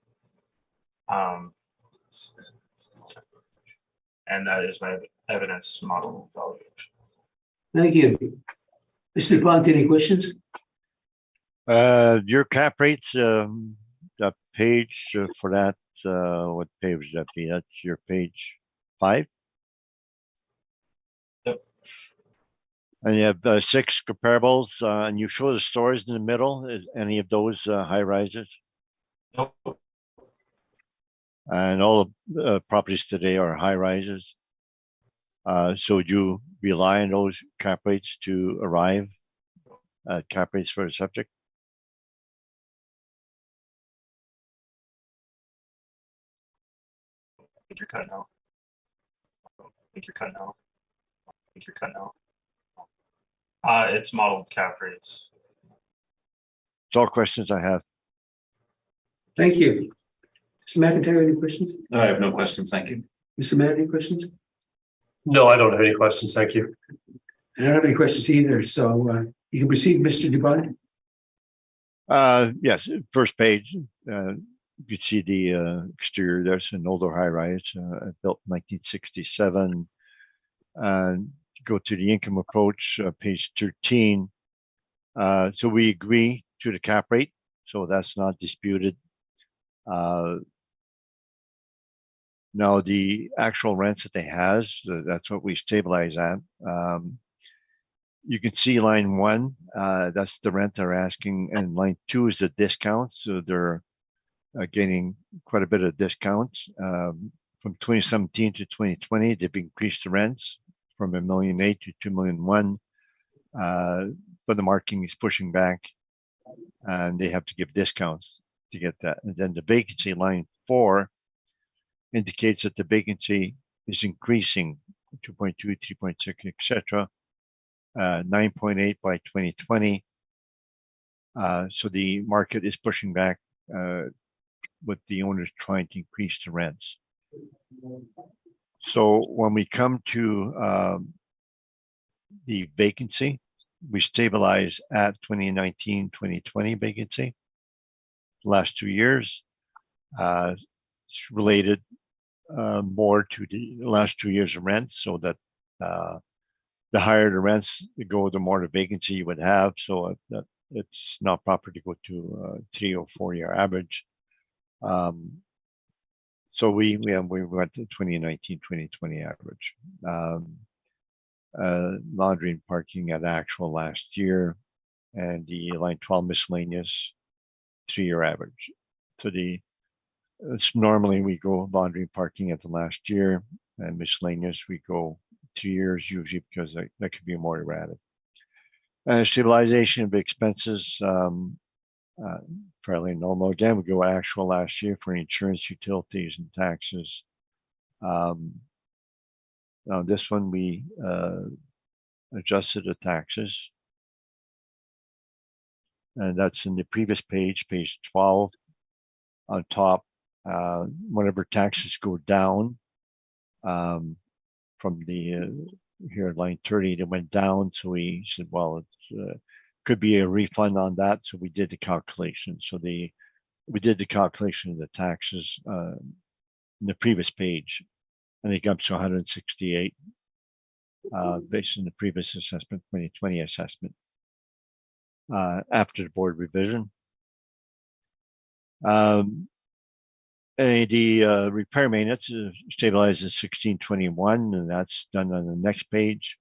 And that is my evidence model valuation. Thank you. Mr. DuPont, any questions? Your cap rates, the page for that, what page would that be? That's your page 5? Yep. And you have 6 comparables, and you show the stores in the middle. Is any of those high rises? Nope. And all the properties today are high rises. So would you rely on those cap rates to arrive at cap rates for the subject? I think you're cutting out. I think you're cutting out. I think you're cutting out. It's modeled cap rates. It's all questions I have. Thank you. Mr. McIntyre, any questions? I have no questions, thank you. Mr. Matt, any questions? No, I don't have any questions. Thank you. I don't have any questions either, so you can proceed, Mr. DuPont. Yes, first page, you can see the exterior. There's an older high rise built in 1967. And go to the income approach, page 13. So we agree to the cap rate, so that's not disputed. Now the actual rents that they has, that's what we stabilize at. You can see line 1, that's the rent they're asking, and line 2 is the discount. So they're getting quite a bit of discounts. From 2017 to 2020, they've increased the rents from $1.8 million to $2.1 million. But the marketing is pushing back, and they have to give discounts to get that. And then the vacancy, line 4, indicates that the vacancy is increasing 2.2, 3.6, etc. 9.8 by 2020. So the market is pushing back with the owners trying to increase the rents. So when we come to the vacancy, we stabilize at 2019, 2020 vacancy. Last 2 years, it's related more to the last 2 years of rents, so that the higher the rents go, the more the vacancy you would have. So that it's not proper to go to 3 or 4 year average. So we went to 2019, 2020 average. Laundry and parking at actual last year, and the line 12 miscellaneous 3 year average. So it's normally we go laundry and parking at the last year, and miscellaneous we go 2 years usually, because that could be more erratic. Stabilization of expenses, fairly normal. Again, we go actual last year for insurance, utilities, and taxes. Now this one we adjusted the taxes, and that's in the previous page, page 12. On top, whenever taxes go down from the here line 30, it went down. So we said, well, it could be a refund on that. So we did the calculation. So we did the calculation of the taxes in the previous page, and it comes to 168 based on the previous assessment, 2020 assessment, after the board revision. The repair maintenance is stabilized at 1621, and that's done on the next page.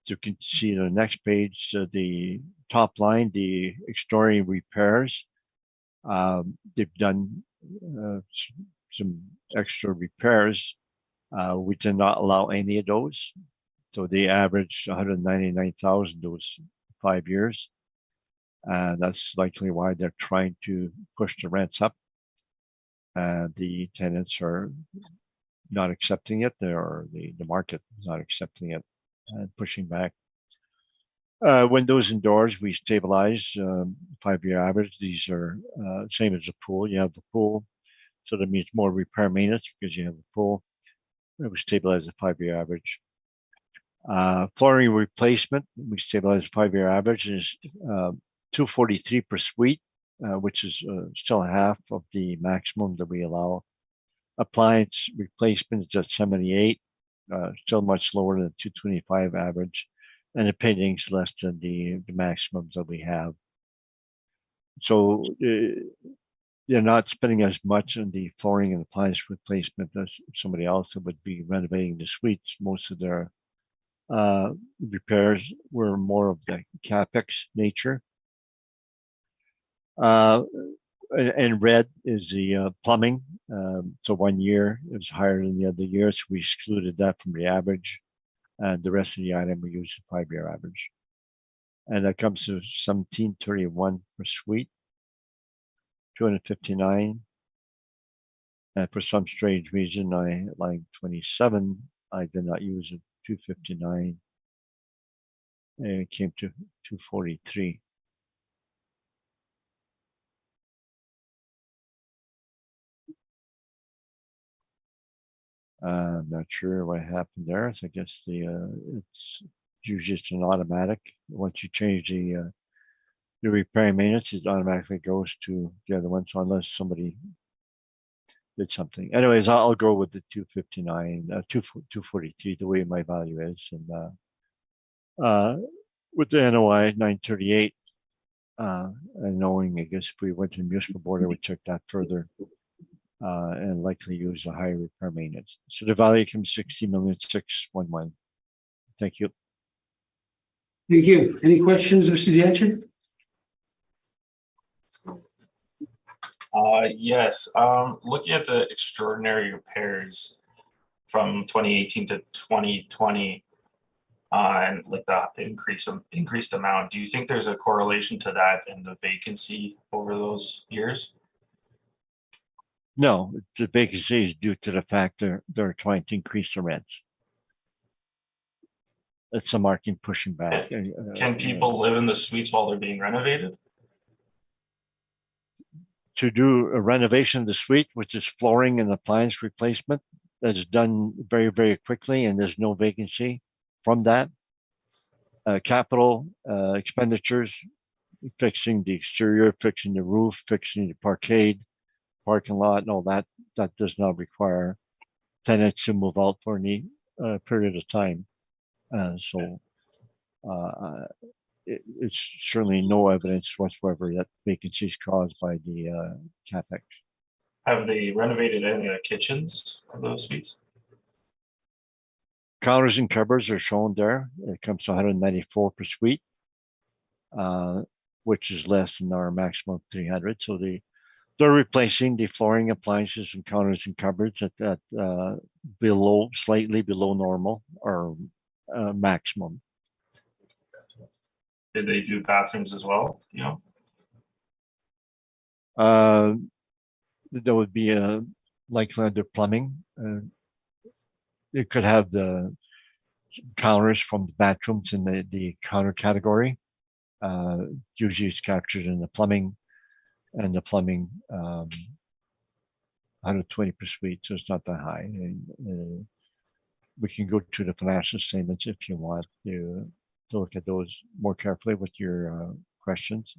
You can see on the next page, the top line, the extraordinary repairs. They've done some extra repairs. We did not allow any of those. So they averaged 199,000 those 5 years. And that's likely why they're trying to push the rents up. The tenants are not accepting it, or the market is not accepting it and pushing back. Windows and doors, we stabilize 5 year average. These are same as the pool. You have the pool, so that means more repair maintenance because you have the pool. It was stabilized at 5 year average. Flooring replacement, we stabilize 5 year average is 243 per suite, which is still half of the maximum that we allow. Appliance replacement is at 78, still much lower than 225 average, and the painting's less than the maximums that we have. So they're not spending as much on the flooring and appliance replacement as somebody else that would be renovating the suites. Most of their repairs were more of the capex nature. And red is the plumbing. So 1 year is higher than the other year, so we excluded that from the average, and the rest of the item we use the 5 year average, and that comes to 1731 per suite, 259. And for some strange reason, line 27, I did not use it. 259, and it came to 243. I'm not sure what happened there. So I guess it's usually just an automatic. Once you change the repair and maintenance, it automatically goes to the other one. So unless somebody did something. Anyways, I'll go with the 259, 243, the way my value is. And with the NOI 938, and knowing, I guess if we went to the municipal board, I would check that further. And likely use a higher repair maintenance. So the value comes 60,611,000. Thank you. Thank you. Any questions, Mr. Dietchen? Yes, looking at the extraordinary repairs from 2018 to 2020, and like the increased amount, do you think there's a correlation to that and the vacancy over those years? No, the vacancy is due to the fact they're trying to increase the rents. It's the market pushing back. Can people live in the suites while they're being renovated? to do a renovation of the suite, which is flooring and appliance replacement. That's done very, very quickly, and there's no vacancy from that. Capital expenditures, fixing the exterior, fixing the roof, fixing the parkade, parking lot, and all that. That does not require tenants to move out for any period of time. It's certainly no evidence whatsoever that vacancy is caused by the capex. Have they renovated any of the kitchens of those suites? Counters and cupboards are shown there. It comes to 194 per suite, which is less than our maximum of 300. So they're replacing the flooring, appliances, and counters and cupboards at slightly below normal or maximum. Did they do bathrooms as well? You know, There would be likely under plumbing. It could have the counters from the bathrooms in the counter category. Usually it's captured in the plumbing, and the plumbing 120 per suite, so it's not that high. And, we can go to the financial statements if you want to look at those more carefully with your questions.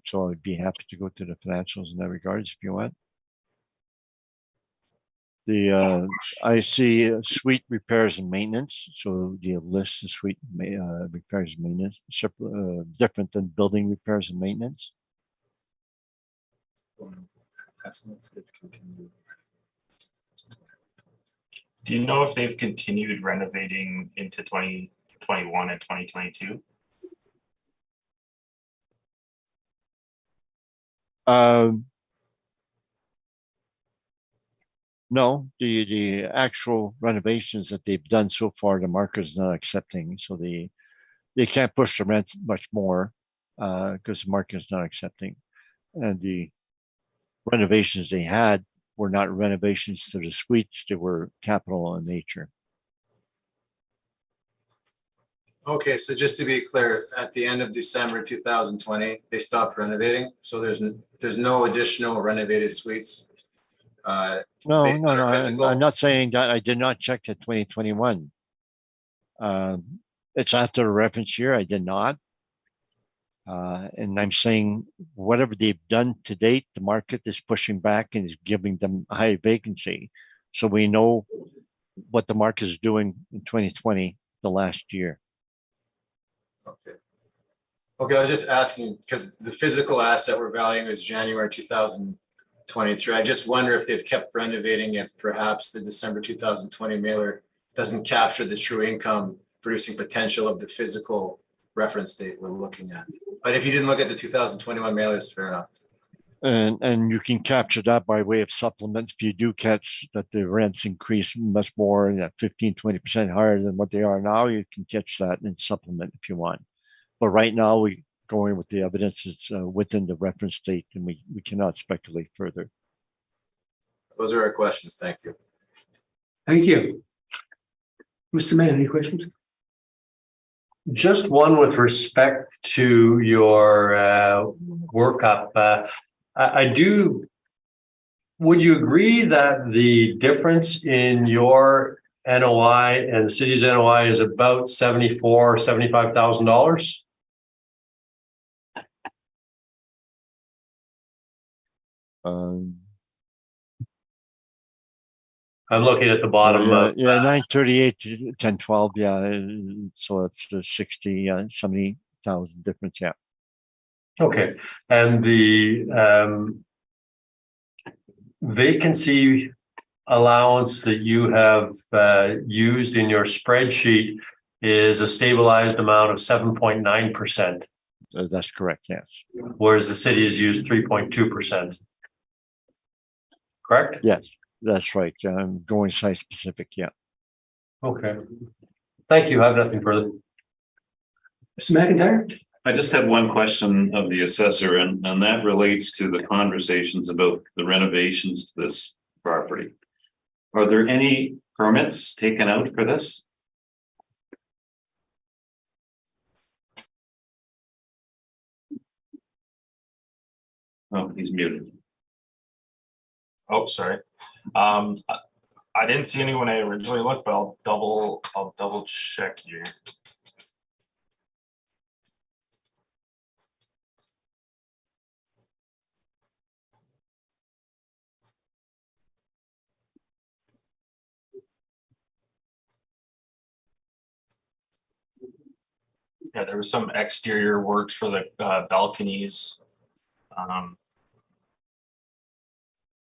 So I'd be happy to go to the financials in that regards if you want. I see suite repairs and maintenance. So the list of suite repairs and maintenance, different than building repairs and maintenance. do you know if they've continued renovating into 2021 and 2022? No, the actual renovations that they've done so far, the market is not accepting. So they can't push the rent much more because the market is not accepting. And the renovations they had were not renovations to the suites, they were capital in nature. Okay, so just to be clear, at the end of December 2020, they stopped renovating. So there's no additional renovated suites. No, based on our physical- I'm not saying that. I did not check the 2021. It's after the reference year. I did not. And I'm saying whatever they've done to date, the market is pushing back and is giving them a high vacancy. So we know what the market is doing in 2020, the last year. Okay. Okay, I was just asking because the physical asset we're valuing is January 2023. I just wonder if they've kept renovating, if perhaps the December 2020 mailer doesn't capture the true income producing potential of the physical reference date we're looking at. But if you didn't look at the 2021 mailers, fair enough. And you can capture that by way of supplements. If you do catch that the rents increase much more, that 15-20% higher than what they are now, you can catch that in supplement if you want. But right now, we going with the evidence that's within the reference date, and we cannot speculate further. Those are our questions. Thank you. Thank you. Mr. Mann, any questions? Just one with respect to your workup. Would you agree that the difference in your NOI and the city's NOI is about $74,000 or $75,000? I'm looking at the bottom. 938 to 1012. Yeah, so it's 70,000 difference. Yeah. Okay, and the vacancy allowance that you have used in your spreadsheet is a stabilized amount of 7.9%. That's correct. Yes. Whereas the city has used 3.2%. Correct? Yes, that's right. I'm going site specific. Yeah. Okay. Thank you. I have nothing further. Mr. McIntyre? I just have one question of the assessor, and that relates to the conversations about the renovations to this property. Are there any permits taken out for this? Oh, he's muted. Oh, sorry. I didn't see any when I originally looked, but I'll double check here. Yeah, there was some exterior work for the balconies.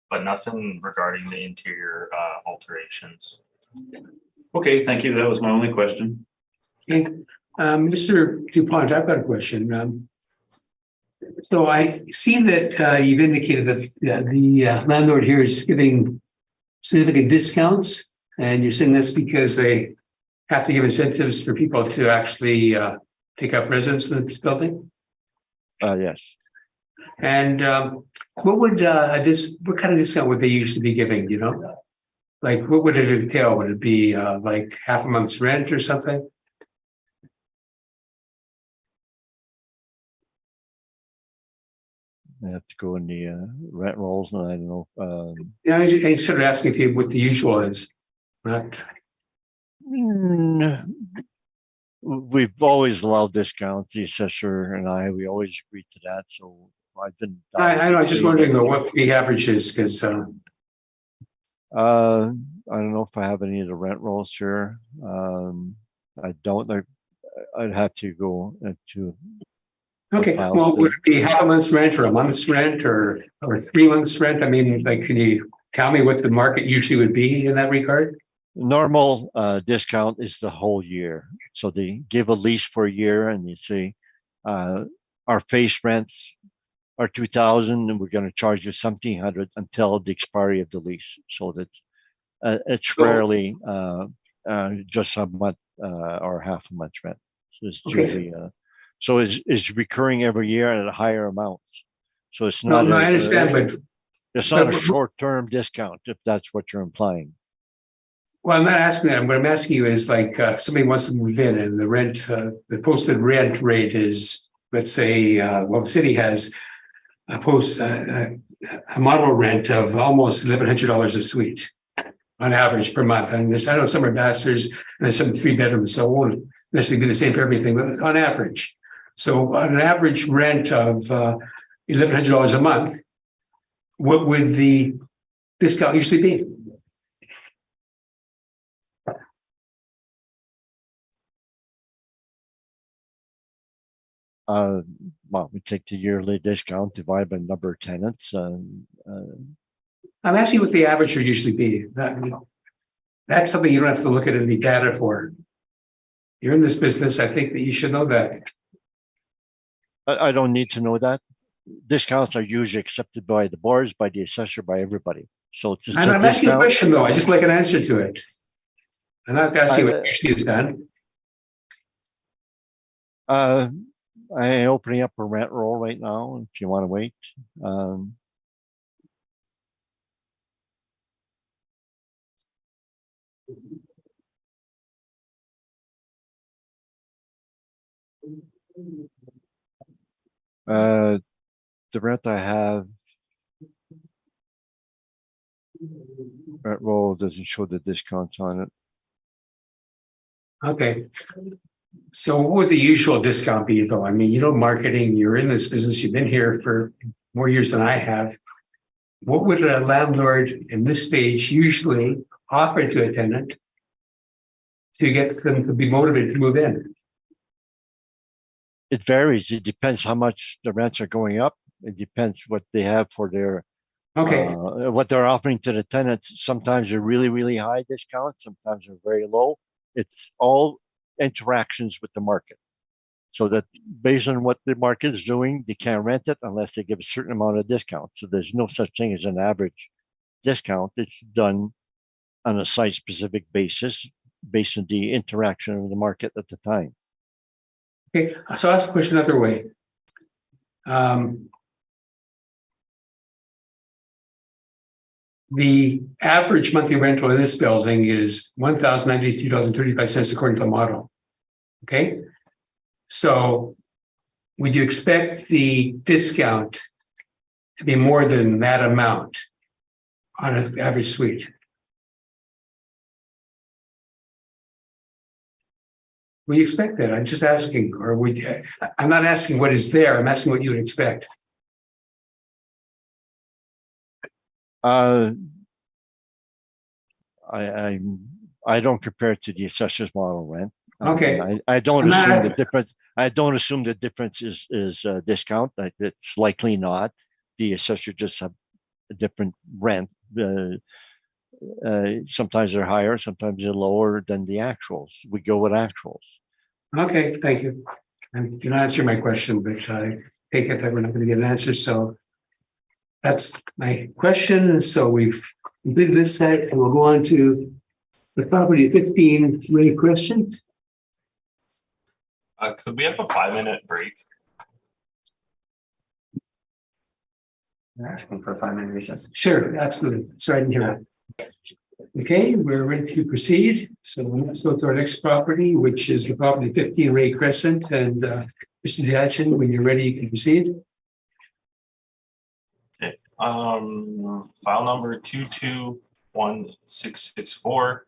But nothing regarding the interior alterations. Okay, thank you. That was my only question. Okay, Mr. DuPont, I've got a question. So I see that you've indicated that the landlord here is giving significant discounts, and you're saying that's because they have to give incentives for people to actually take up residence in this building. Yes. And what would what kind of discount would they usually be giving? You know, like what would it entail? Would it be like half a month's rent or something? I have to go in the rent rolls, and I don't know. Yeah, I sort of asking if you what the usual is. Not. We've always allowed discounts. The assessor and we always agreed to that. So I didn't. I know. I'm just wondering what the average is because. I don't know if I have any of the rent rolls here. I don't. I'd have to go into. Okay, well, would it be half a month's rent or a month's rent or 3 months rent? I mean, like, can you tell me what the market usually would be in that regard? Normal discount is the whole year. So they give a lease for a year, and you say, our face rents are 2,000, and we're going to charge you 1,700 until the expiry of the lease. So that it's rarely just a month or half a month's rent. So it's usually. So it's recurring every year at a higher amount. So it's not. No, I understand, but it's not a short-term discount if that's what you're implying. Well, I'm not asking that. What I'm asking you is like somebody wants to move in, and the rent, the posted rent rate is, let's say, well, the city has a model rent of almost $1,100 a suite on average per month. And I know some are bachelors and there's some 3-bedrooms, so it won't necessarily be the same for everything, but on average. So on an average rent of $1,100 a month, what would the discount usually be? Well, we take the yearly discount, divide by number of tenants. I'm asking what the average would usually be. That's something you don't have to look at any data for. You're in this business. I think that you should know that. I don't need to know that. Discounts are usually accepted by the boards, by the assessor, by everybody. So it's I'm asking a question though. I just like an answer to it. I'm not asking what usually is done. I'm opening up a rent roll right now if you want to wait. The rent I have, rent roll doesn't show the discounts on it. Okay. So what would the usual discount be though? I mean, you know, marketing, you're in this business, you've been here for more years than I have. What would a landlord in this stage usually offer to a tenant to get them to be motivated to move in? It varies. It depends how much the rents are going up. It depends what they have for their, what they're offering to the tenants. Sometimes they're really, really high discounts. Sometimes they're very low. It's all interactions with the market. So that based on what the market is doing, they can't rent it unless they give a certain amount of discount. So there's no such thing as an average discount. It's done on a site-specific basis based on the interaction of the market at the time. Okay, so I'll ask the question another way. The average monthly rental in this building is $1,092.35 according to the model. Okay, so would you expect the discount to be more than that amount on an average suite? We expect that. I'm just asking, or I'm not asking what is there. I'm asking what you would expect. I don't compare it to the assessor's model rent. Okay. I don't I'm not- assume the difference. I don't assume the difference is discount. It's likely not. The assessor just have a different rent. Sometimes they're higher, sometimes they're lower than the actuals. We go with actuals. Okay, thank you. I'm not answering my question, but I take it that we're not going to get an answer. So that's my question. So we've completed this set, and we'll go on to the property 15 Ray Crescent. Could we have a 5-minute break? They're asking for a 5-minute recess. Sure, absolutely. Sorry, I didn't hear that. Okay, we're ready to proceed. So let's go to our next property, which is the property 15 Ray Crescent. And Mr. Diachin, when you're ready, you can proceed. Okay. File number 221664.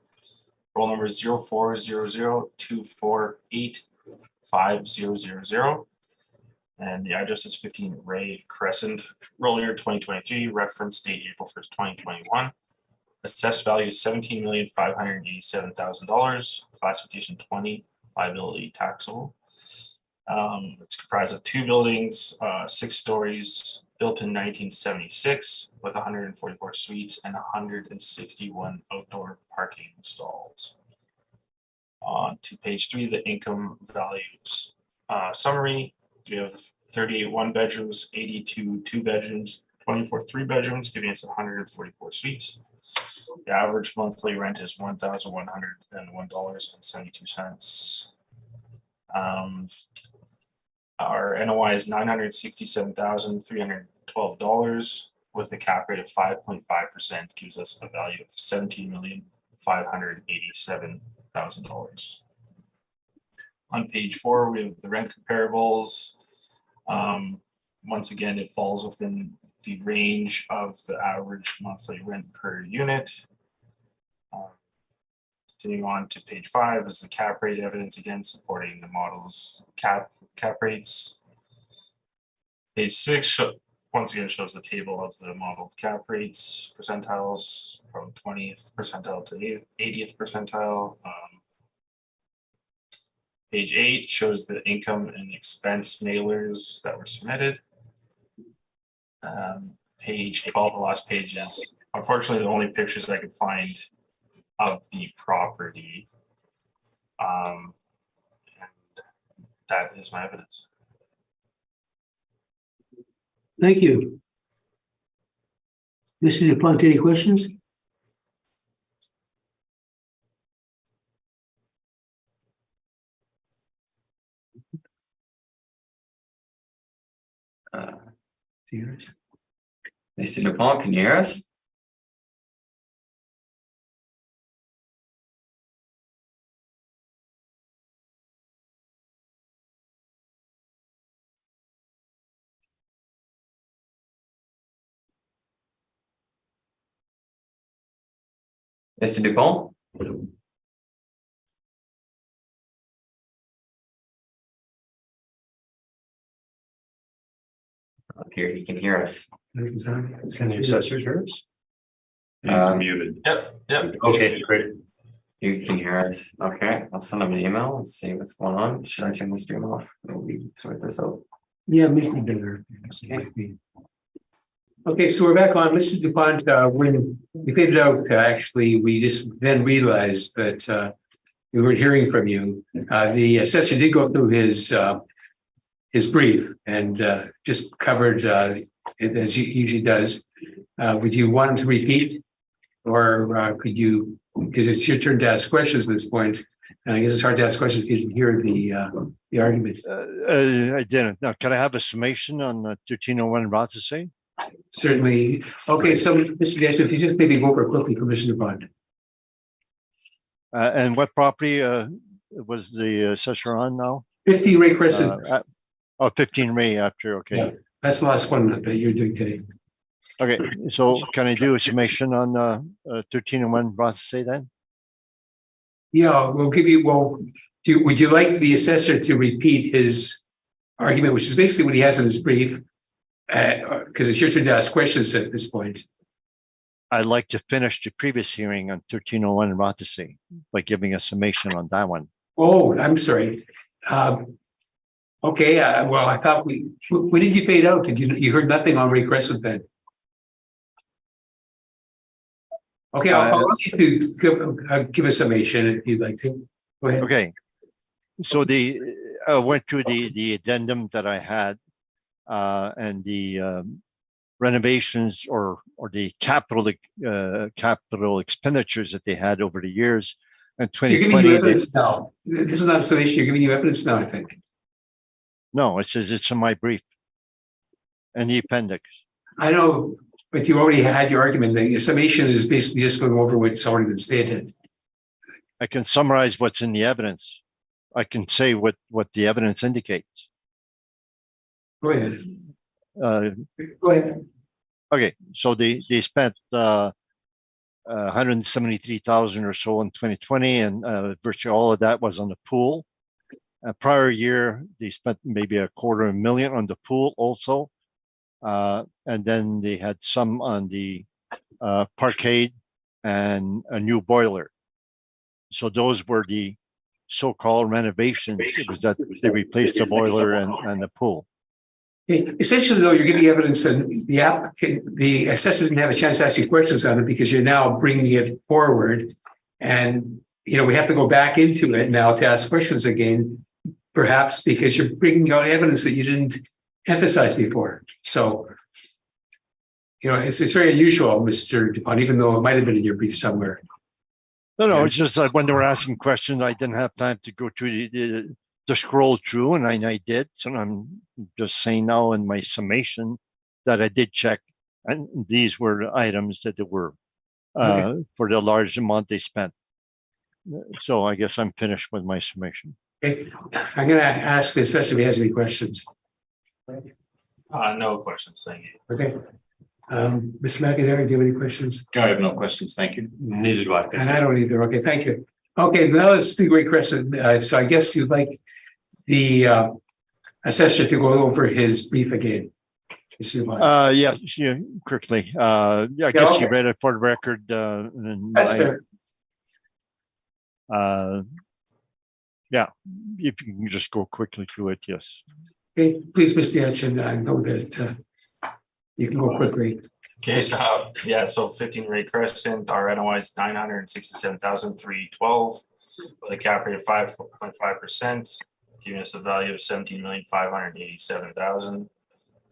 Roll number 0400248500. And the address is 15 Ray Crescent. Roll year 2023. Reference date April 1st, 2021. Assessed value is $17,587,000. Classification 20. Liability taxable. It's comprised of 2 buildings, 6 stories, built in 1976, with 144 suites and 161 outdoor parking stalls. On to page 3, the income values summary. We have 38 1-bedrooms, 82 2-bedrooms, 24 3-bedrooms, giving us 144 suites. The average monthly rent is $1,101.72. Our NOI is $967,312 with a cap rate of 5.5%, gives us a value of $17,587,000. On page 4, we have the rent comparables. Once again, it falls within the range of the average monthly rent per unit. Continuing on to page 5 is the cap rate evidence, again supporting the model's cap rates. Page 6 once again shows the table of the modeled cap rates percentiles from 20th percentile to 80th percentile. Page 8 shows the income and expense mailers that were submitted. Page 12, the last page, is unfortunately the only pictures I could find of the property. And that is my evidence. Thank you. Mr. DuPont, any questions? Mr. DuPont, can you hear us? Mr. DuPont? Up here, he can hear us. Can the assessor hear us? He's Um, muted. Yep. Okay, great. You can hear us. Okay, I'll send him an email and see what's going on. Should I turn the stream off? Maybe sort this out. Yeah, Mr. Dinner. Okay, so we're back on. Mr. DuPont, when we figured out, actually, we just then realized that we weren't hearing from you. The assessor did go through his brief and just covered it as he usually does. Would you want him to repeat, or could you? Because it's your turn to ask questions at this point, and I guess it's hard to ask questions if you didn't hear the argument. I didn't. Now, can I have a summation on 1301 Rothesay? Certainly. Okay, so Mr. Gates, if you just maybe go over quickly for Mr. DuPont. And what property was the assessor on now? 50 Ray Crescent. 15 Ray after, okay. Yeah, that's the last one that you're doing today. Okay, so can I do a summation on 1301 Rothesay then? Yeah, we'll give you, well, would you like the assessor to repeat his argument, which is basically what he has in his brief? Because it's your turn to ask questions at this point. I'd like to finish the previous hearing on 1301 Rothesay by giving a summation on that one. Oh, I'm sorry. Okay, well, I thought when did you fade out? You heard nothing on Ray Crescent then? Okay, I'll allow you to give a summation if you'd like to. Go ahead. Okay, so I went through the addendum that I had and the renovations or the capital expenditures that they had over the years. And You're giving 2020, you evidence now. This is not a summation. You're giving you evidence now, I think. no, it says it's in my brief and the appendix. I know, but you already had your argument. The summation is basically just going over what's already been stated. I can summarize what's in the evidence. I can say what the evidence indicates. Go ahead. Go ahead. Okay, so they spent 173,000 or so in 2020, and virtually all of that was on the pool. Prior year, they spent maybe $250,000 on the pool also. And then they had some on the parkade and a new boiler. So those were the so-called renovations. It was that they replaced the boiler and the pool. Essentially, though, you're giving evidence that the assessor didn't have a chance to ask you questions on it because you're now bringing it forward. And, we have to go back into it now to ask questions again, perhaps because you're bringing out evidence that you didn't emphasize before. So, it's very unusual, Mr. DuPont, even though it might have been in your brief somewhere. No, it's just that when they were asking questions, I didn't have time to go through the scroll through, and I did. So I'm just saying now in my summation that I did check, and these were the items that they were for the large amount they spent. So I guess I'm finished with my summation. Okay, I'm going to ask the assessor if he has any questions. No questions, thank you. Okay. Ms. McIntyre, do you have any questions? I have no questions, thank you. Neither do I. And I don't either. Okay, thank you. Okay, now let's do Great Crescent. So I guess you'd like the assessor to go over his brief again. Yeah, quickly. I guess okay. you read it for the record. And That's fair. Yeah, if you can just go quickly through it, yes. Okay, please, Mr. Atchin, I know that you can go quickly. Okay, so 15 Ray Crescent, our NOI is 967,312 with a cap rate of 5.5%, giving us a value of 17,587,000.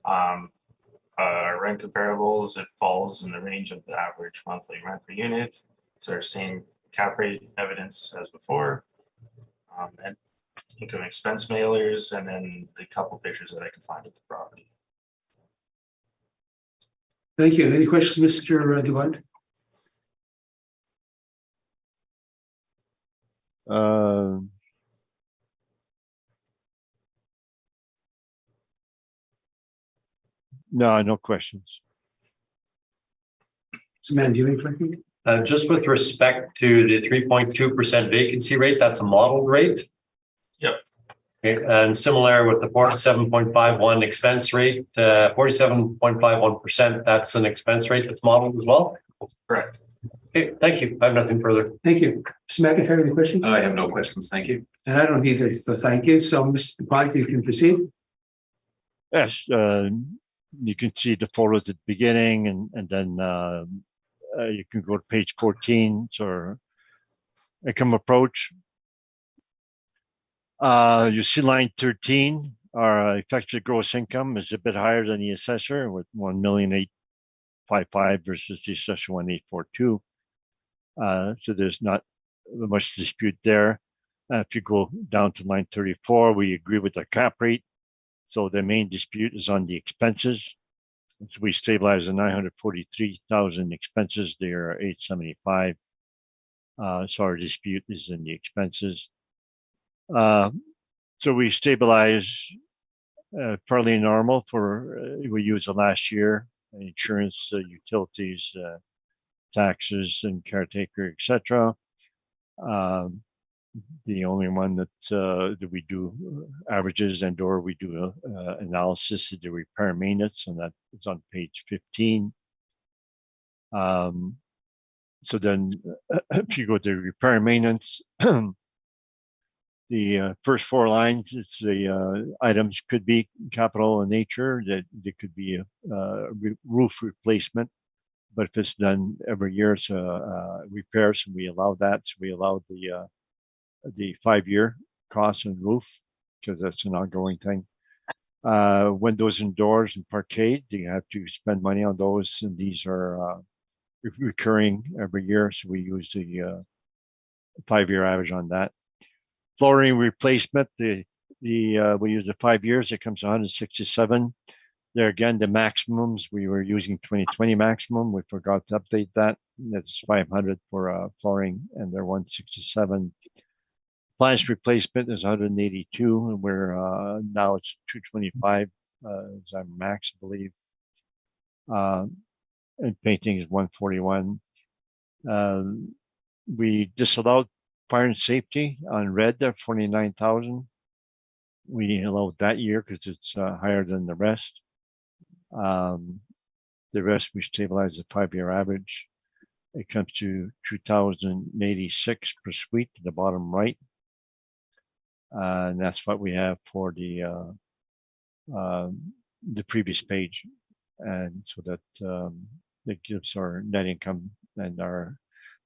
Our rent comparables, it falls in the range of the average monthly rent per unit. It's our same cap rate evidence as before. And income expense mailers, and then the couple pictures that I can find of the property. Thank you. Any questions, Mr. Duvant? No, no questions. Samantha, do you have any questions? Just with respect to the 3.2% vacancy rate, that's a modeled rate. Yep. Okay, and similar with the 47.51 expense rate, 47.51%, that's an expense rate that's modeled as well. Correct. Okay, thank you. I have nothing further. Thank you. Mr. McIntyre, any questions? I have no questions, thank you. And I don't either, so thank you. So, Mr. DuPont, you can proceed. Yes, you can see the photos at the beginning, and then you can go to page 14 or income approach. You see line 13, our effective gross income is a bit higher than the assessor with 1,855,000 versus the assessor 1,842. So there's not much dispute there. If you go down to line 34, we agree with the cap rate. So the main dispute is on the expenses. So we stabilize the 943,000 expenses. They are 875. So our dispute is in the expenses. So we stabilize fairly normal for we used the last year insurance, utilities, taxes and caretaker, etc. The only one that we do averages and or we do analysis is the repair maintenance, and that is on page 15. So then if you go to repair and maintenance, the first 4 lines, it's the items could be capital in nature, that they could be a roof replacement, but if it's done every year, it's repairs, and we allow that. So we allow the 5-year cost on roof because that's an ongoing thing. Windows and doors and parquet, you have to spend money on those, and these are recurring every year. So we use the 5-year average on that. Flooring replacement, we use the 5 years, it comes to 167. There again, the maximums, we were using 2020 maximum. We forgot to update that. That's 500 for flooring, and they're 167. Appliance replacement is 182, and we're now it's 225 is our max, I believe. And painting is 141. We disallowed fire and safety on red at 49,000. We allowed that year because it's higher than the rest. The rest we stabilize the 5-year average. It comes to 2,086 per suite to the bottom right. And that's what we have for the previous page. And so that that gives our net income, and our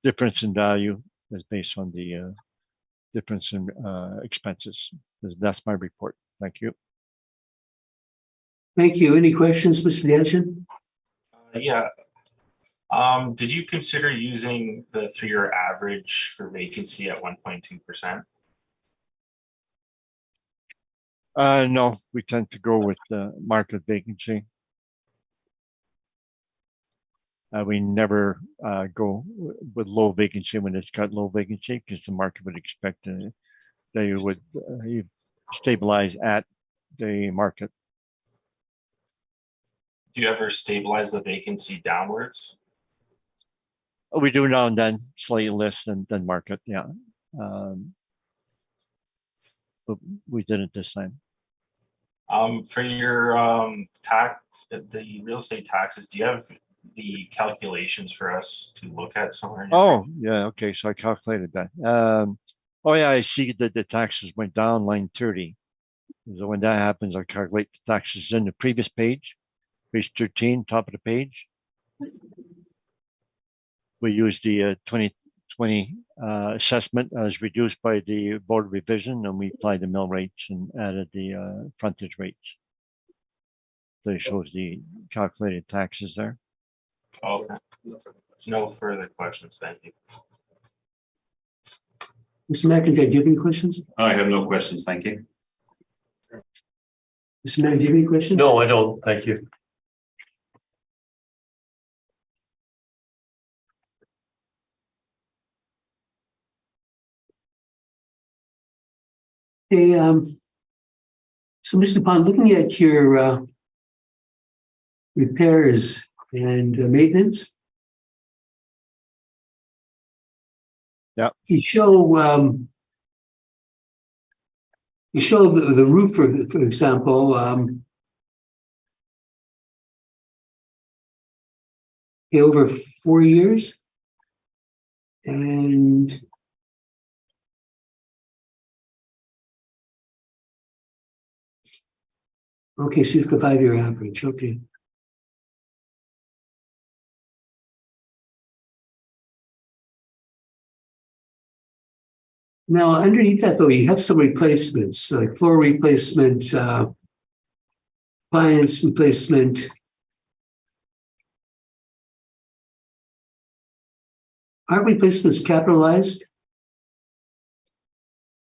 difference in value is based on the difference in expenses. That's my report. Thank you. Thank you. Any questions, Mr. Danson? Yeah. Did you consider using the 3-year average for vacancy at 1.2%? No, we tend to go with market vacancy. We never go with low vacancy when it's got low vacancy, because the market would expect they would stabilize at the market. Do you ever stabilize the vacancy downwards? We do now and then, slightly less than market, yeah. But we didn't this time. For your the real estate taxes, do you have the calculations for us to look at somewhere? Oh, yeah, okay, so I calculated that. Oh yeah, I see that the taxes went down line 30. So when that happens, I calculate the taxes in the previous page 13, top of the page. We use the 2020 assessment as reduced by the board revision, and we applied the mill rates and added the frontage rates. So it shows the calculated taxes there. Okay. No further questions. Thank you. Mr. McIntyre, do you have any questions? I have no questions, thank you. Mr. Mayor, do you have any questions? No, I don't. Thank you. Okay, so Mr. Pond, looking at your repairs and maintenance. Yeah. You show the roof, for example, over 4 years, and okay, so it's the 5-year average. Okay. Now, underneath that, though, you have some replacements, like floor replacement, appliance replacement. Aren't replacements capitalized?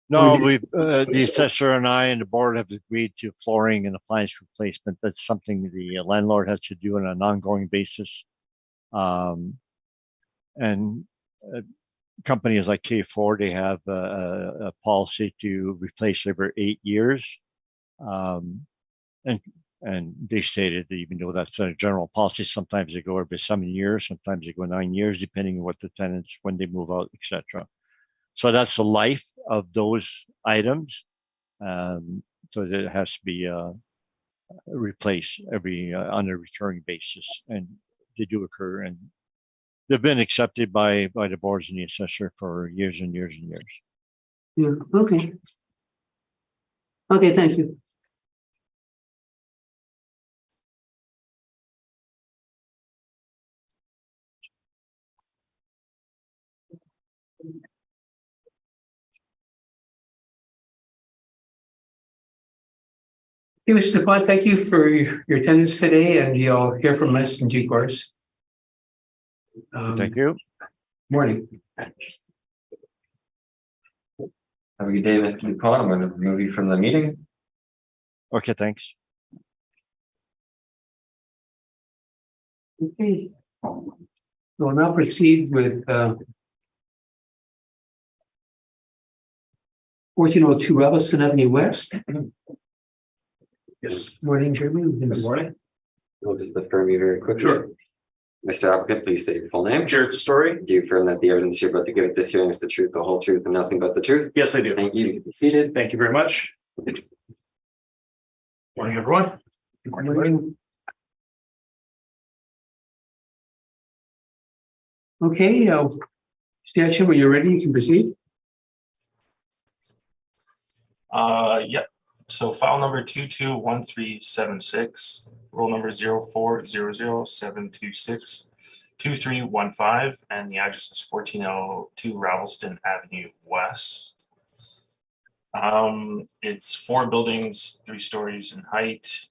No, the assessor and I and the board have agreed to flooring and appliance replacement. That's something the landlord has to do on an ongoing basis. And companies like K4, they have a policy to replace every 8 years. And And they stated that even though that's a general policy, sometimes they go every 7 years, sometimes they go 9 years, depending on what the tenants, when they move out, etc. So that's the life of those items. So that it has to be replaced every on a recurring basis, and they do occur, and they've been accepted by the boards and the assessor for years and years and years. Yeah, okay. Okay, thank you. Okay, Mr. Pond, thank you for your attendance today, and you'll hear from us in due course. Thank you. Morning. Have a good day, Mr. Dupont. I'm going to remove you from the meeting. Okay, thanks. Okay. We'll now proceed with 1402 Ellison Avenue West. Yes. Morning, Jeremy. Good morning. We'll just affirm you very quickly. Sure. Mr. Applicant, please state your full name. Jared Story. Do you affirm that the evidence you're about to give at this hearing is the truth, the whole truth, and nothing but the truth? Yes, I do. Thank you. You can be seated. Thank you very much. Morning, everyone. Morning. Okay, Statue, when you're ready, you can proceed. Yep. So file number 221376, roll number 040072622315, and the address is 1402 Ravelston Avenue West. It's 4 buildings, 3 stories in height,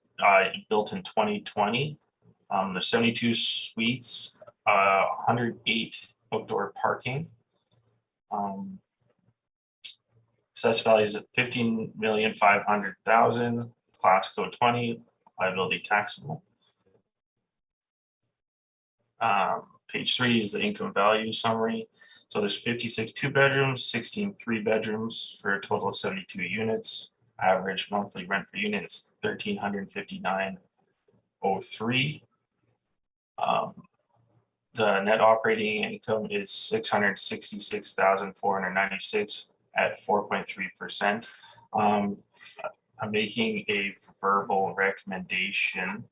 built in 2020. There's 72 suites, 108 outdoor parking. Assessed value is at $15,500,000, class code 20, liability taxable. Page 3 is the income value summary. So there's 56 2-bedrooms, 16 3-bedrooms for a total of 72 units. Average monthly rent per unit is $1,359.03. The net operating income is $666,496 at 4.3%. I'm making a verbal recommendation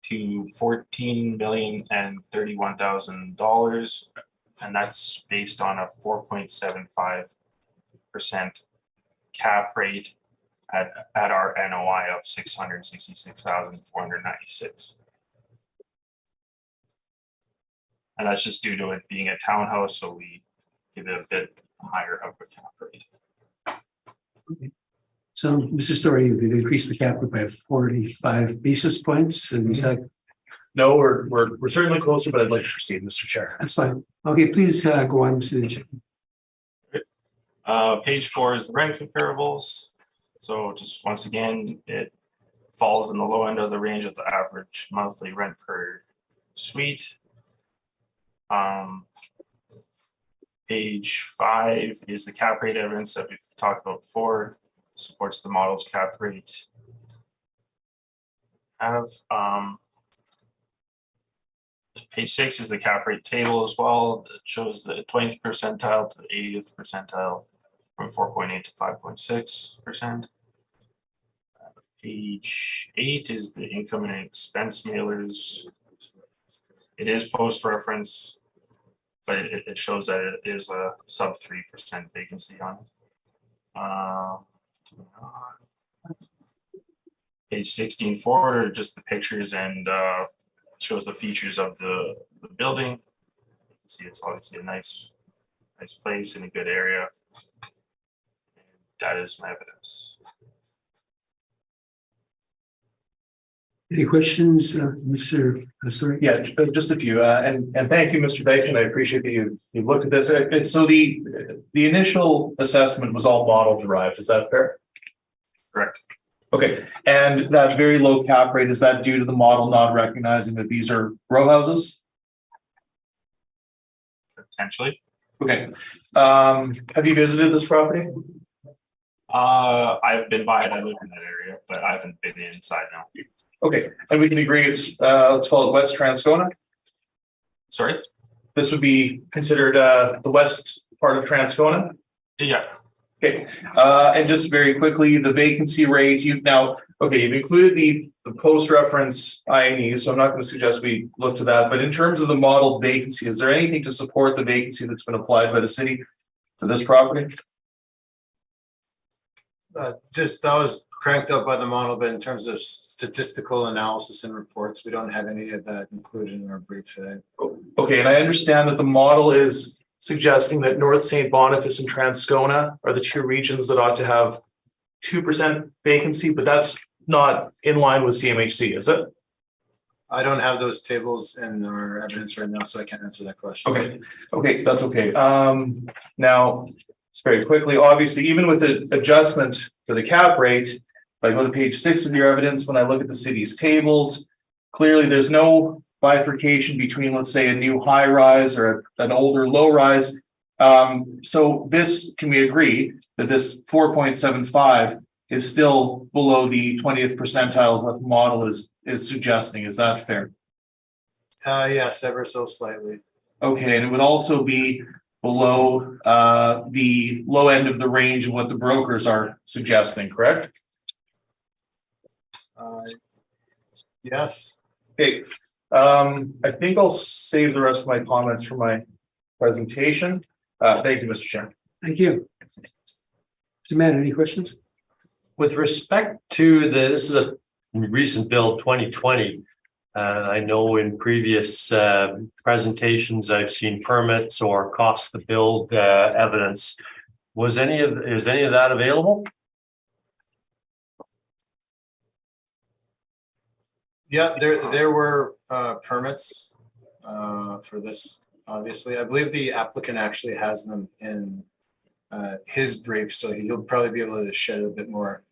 to $14,031,000, and that's based on a 4.75% cap rate at our NOI of $666,496. And that's just due to it being a townhouse, so we give it a bit higher of a cap rate. So, Mr. Story, you've increased the cap by 45 basis points, and is that? No, we're certainly closer, but I'd like to proceed, Mr. Chair. That's fine. Okay, please go on, Mr. Chair. Page 4 is the rent comparables. So just once again, it falls in the low end of the range of the average monthly rent per suite. Page 5 is the cap rate evidence that we've talked about before, supports the model's cap rate. Page 6 is the cap rate table as well. It shows the 20th percentile to the 80th percentile from 4.8 to 5.6%. Page 8 is the income and expense mailers. It is post-reference, but it shows that it is a sub 3% vacancy on it. Page 16 forward are just the pictures and shows the features of the building. You can see it's obviously a nice place in a good area. And that is my evidence. Any questions, Mr. Story? Yeah, just a few, and thank you, Mr. Dyson. I appreciate that you looked at this. So the initial assessment was all model derived. Is that fair? Correct. Okay, and that very low cap rate, is that due to the model not recognizing that these are row houses? Potentially. Okay. Have you visited this property? I've been by it, I live in that area, but I haven't been inside now. Okay, and we can agree it's, let's call it West Transcona. Sorry? This would be considered, the west part of Transcona. Yeah, Okay, and just very quickly, the vacancy rate, you've included the post-reference INE, so I'm not going to suggest we look to that, but in terms of the model vacancy, is there anything to support the vacancy that's been applied by the city for this property? Just that was cranked up by the model, but in terms of statistical analysis and reports, we don't have any of that included in our brief today. Okay, and I understand that the model is suggesting that North St. Boniface and Transcona are the two regions that ought to have 2% vacancy, but that's not in line with CMHC, is it? I don't have those tables in our evidence right now, so I can't answer that question. Okay, that's okay. Now, just very quickly, obviously, even with the adjustment for the cap rate, if I go to page 6 of your evidence, when I look at the city's tables, clearly there's no bifurcation between, let's say, a new high rise or an older low rise. So this, can we agree that this 4.75 is still below the 20th percentile of what the model is suggesting? Is that fair? Yes, ever so slightly. Okay, and it would also be below the low end of the range of what the brokers are suggesting, correct? Yes. Okay, I think I'll save the rest of my comments for my presentation. Thank you, Mr. Chair. Thank you. Mr. Mann, any questions? With respect to this is a recent bill 2020. I know in previous presentations, I've seen permits or cost to build evidence. Is any of that available? Yeah, there were permits for this. Obviously, I believe the applicant actually has them in his brief, so he'll probably be able to shed a bit more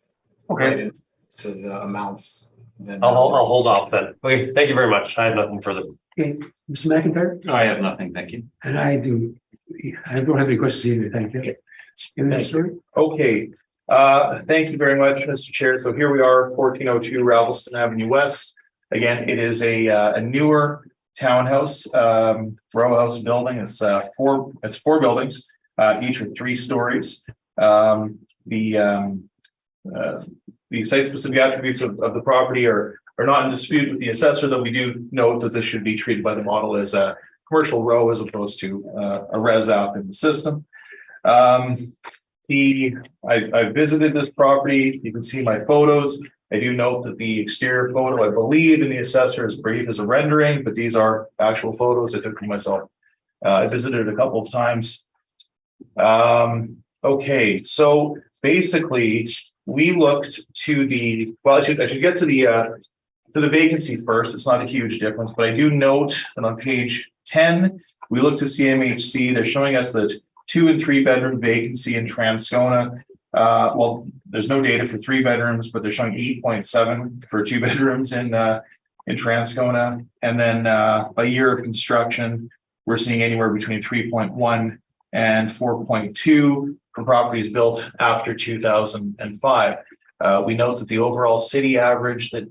light into the amounts. Then I'll hold off then. Okay, thank you very much. I have nothing further. Okay, Mr. McIntyre? I have nothing, thank you. And I don't have any questions either. Thank you. Okay, thank you very much, Mr. Chair. So here we are, 1402 Ravelston Avenue West. Again, it is a newer townhouse, row house building. It's four buildings, each with 3 stories. The site-specific attributes of the property are not in dispute with the assessor, though we do note that this should be treated by the model as a commercial row as opposed to a res app in the system. I visited this property. You can see my photos. I do note that the exterior photo, I believe, in the assessor's brief is a rendering, but these are actual photos I took for myself. I visited it a couple of times. Okay, so basically, we looked to the, well, I should get to the vacancy first. It's not a huge difference, but I do note that on page 10, we looked to CMHC. They're showing us that 2 and 3 bedroom vacancy in Transcona. Well, there's no data for 3 bedrooms, but they're showing 8.7 for 2 bedrooms in Transcona. And then by year of construction, we're seeing anywhere between 3.1 and 4.2 for properties built after 2005. We note that the overall city average that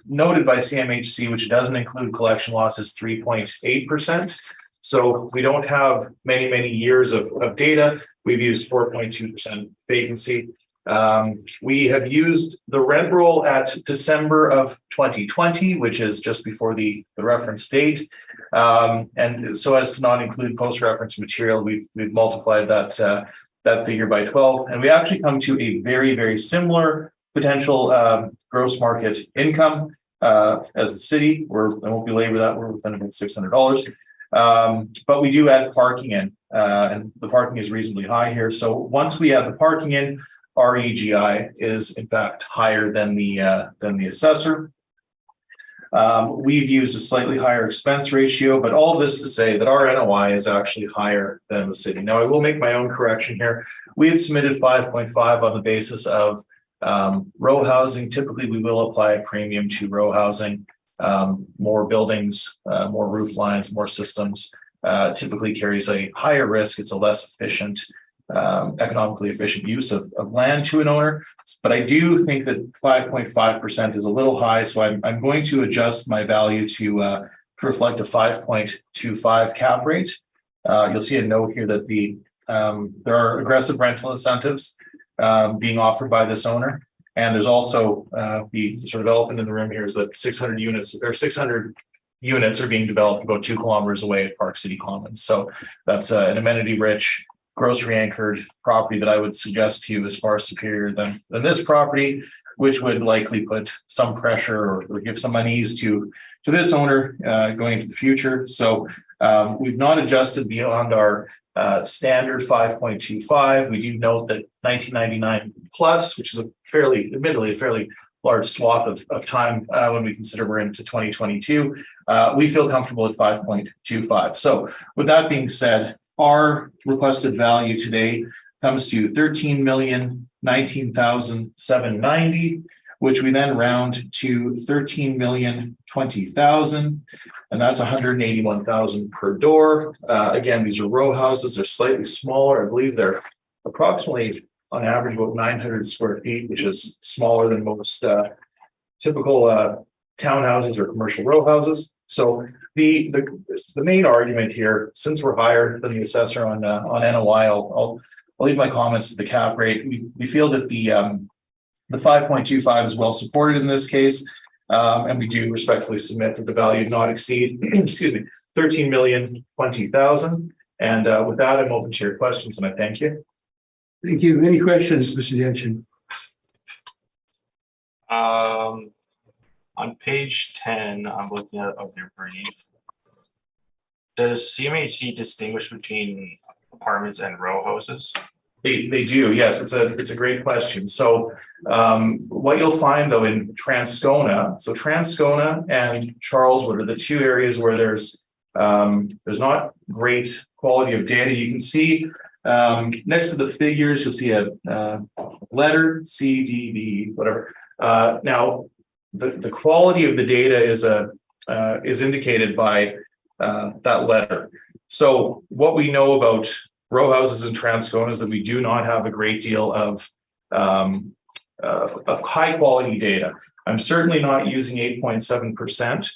noted by CMHC, which doesn't include collection loss, is 3.8%. So we don't have many years of data. We've used 4.2% vacancy. We have used the rent roll at December of 2020, which is just before the reference date. And so as to not include post-reference material, we've multiplied that figure by 12. And we actually come to a very similar potential gross market income as the city. I won't belabor that, we're within about $600. But we do add parking in, and the parking is reasonably high here. So once we add the parking in, our EGI is in fact higher than the assessor. We've used a slightly higher expense ratio, but all this to say that our NOI is actually higher than the city. Now, I will make my own correction here. We had submitted 5.5 on the basis of row housing. Typically, we will apply a premium to row housing. More buildings, more roof lines, more systems typically carries a higher risk. It's a less efficient economically efficient use of land to an owner. But I do think that 5.5% is a little high, so I'm going to adjust my value to reflect a 5.25 cap rate. You'll see a note here that there are aggressive rental incentives being offered by this owner. And there's also the sort of elephant in the room here is that 600 units are being developed about 2 kilometers away at Park City Commons. So that's an amenity-rich, grocery-anchored property that I would suggest to you is far superior than this property, which would likely put some pressure or give some unease to this owner going into the future. So we've not adjusted beyond our standard 5.25. We do note that 1999 plus, which is admittedly a fairly large swath of time when we consider we're into 2022, we feel comfortable at 5.25. So with that being said, our requested value today comes to $13,019,790, which we then round to $13,020,000, and that's $181,000 per door. Again, these are row houses. They're slightly smaller. I believe they're approximately, on average, about 900 square feet, which is smaller than most typical townhouses or commercial row houses. So the main argument here, since we're higher than the assessor on NOI, I'll leave my comments to the cap rate. We feel that the 5.25 is well supported in this case, and we do respectfully submit that the value not exceed, excuse me, $13,020,000. And with that, I'm open to your questions, and I thank you. Thank you. Any questions, Mr. Jensen? On page 10, I'm looking at of your brief. Does CMHC distinguish between apartments and row houses? They do, yes. It's a great question. So what you'll find though in Transcona, so Transcona and Charleswood are the two areas where there's not great quality of data. You can see next to the figures, you'll see a letter C, D, B, whatever. Now the quality of the data is indicated by that letter. So what we know about row houses in Transcona is that we do not have a great deal of high quality data. I'm certainly not using 8.7%,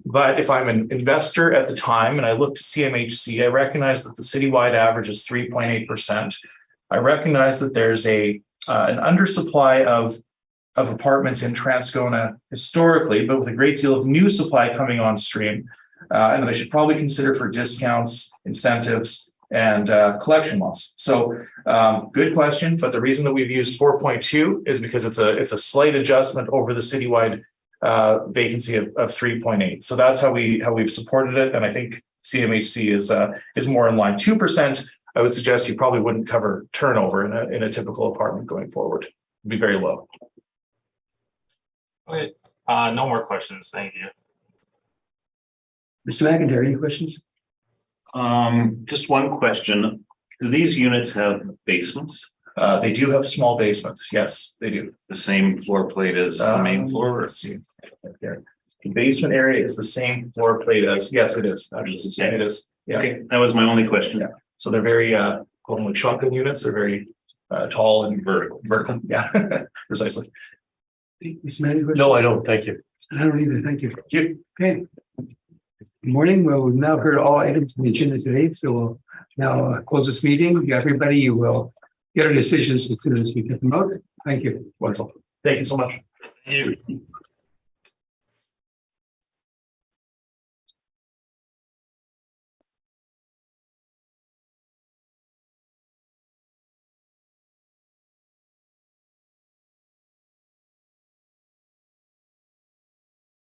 but if I'm an investor at the time and I look to CMHC, I recognize that the citywide average is 3.8%. I recognize that there's an undersupply of apartments in Transcona historically, but with a great deal of new supply coming on stream, and that I should probably consider for discounts, incentives, and collection loss. So good question, but the reason that we've used 4.2 is because it's a slight adjustment over the citywide vacancy of 3.8. So that's how we've supported it, and I think CMHC is more in line. 2%, I would suggest you probably wouldn't cover turnover in a typical apartment going forward. It'd be very low. Okay, no more questions. Thank you. Mr. McIntyre, any questions? Just one question. Do these units have basements? They do have small basements. Yes, they do. The same floor plate as the main floor? Let's see. There. The basement area is the same floor plate as, yes, it is. It is. Yeah. Okay, that was my only question. Yeah. So they're very shrunken units. They're very tall and vertical. Yeah, precisely. No, I don't. Thank you. I don't either. Thank you. Okay. Good morning. Well, we've now heard all items on the agenda today, so we'll now close this meeting. Everybody, you will get our decisions as soon as we get them out. Thank you. Wonderful. Thank you so much. Thank you.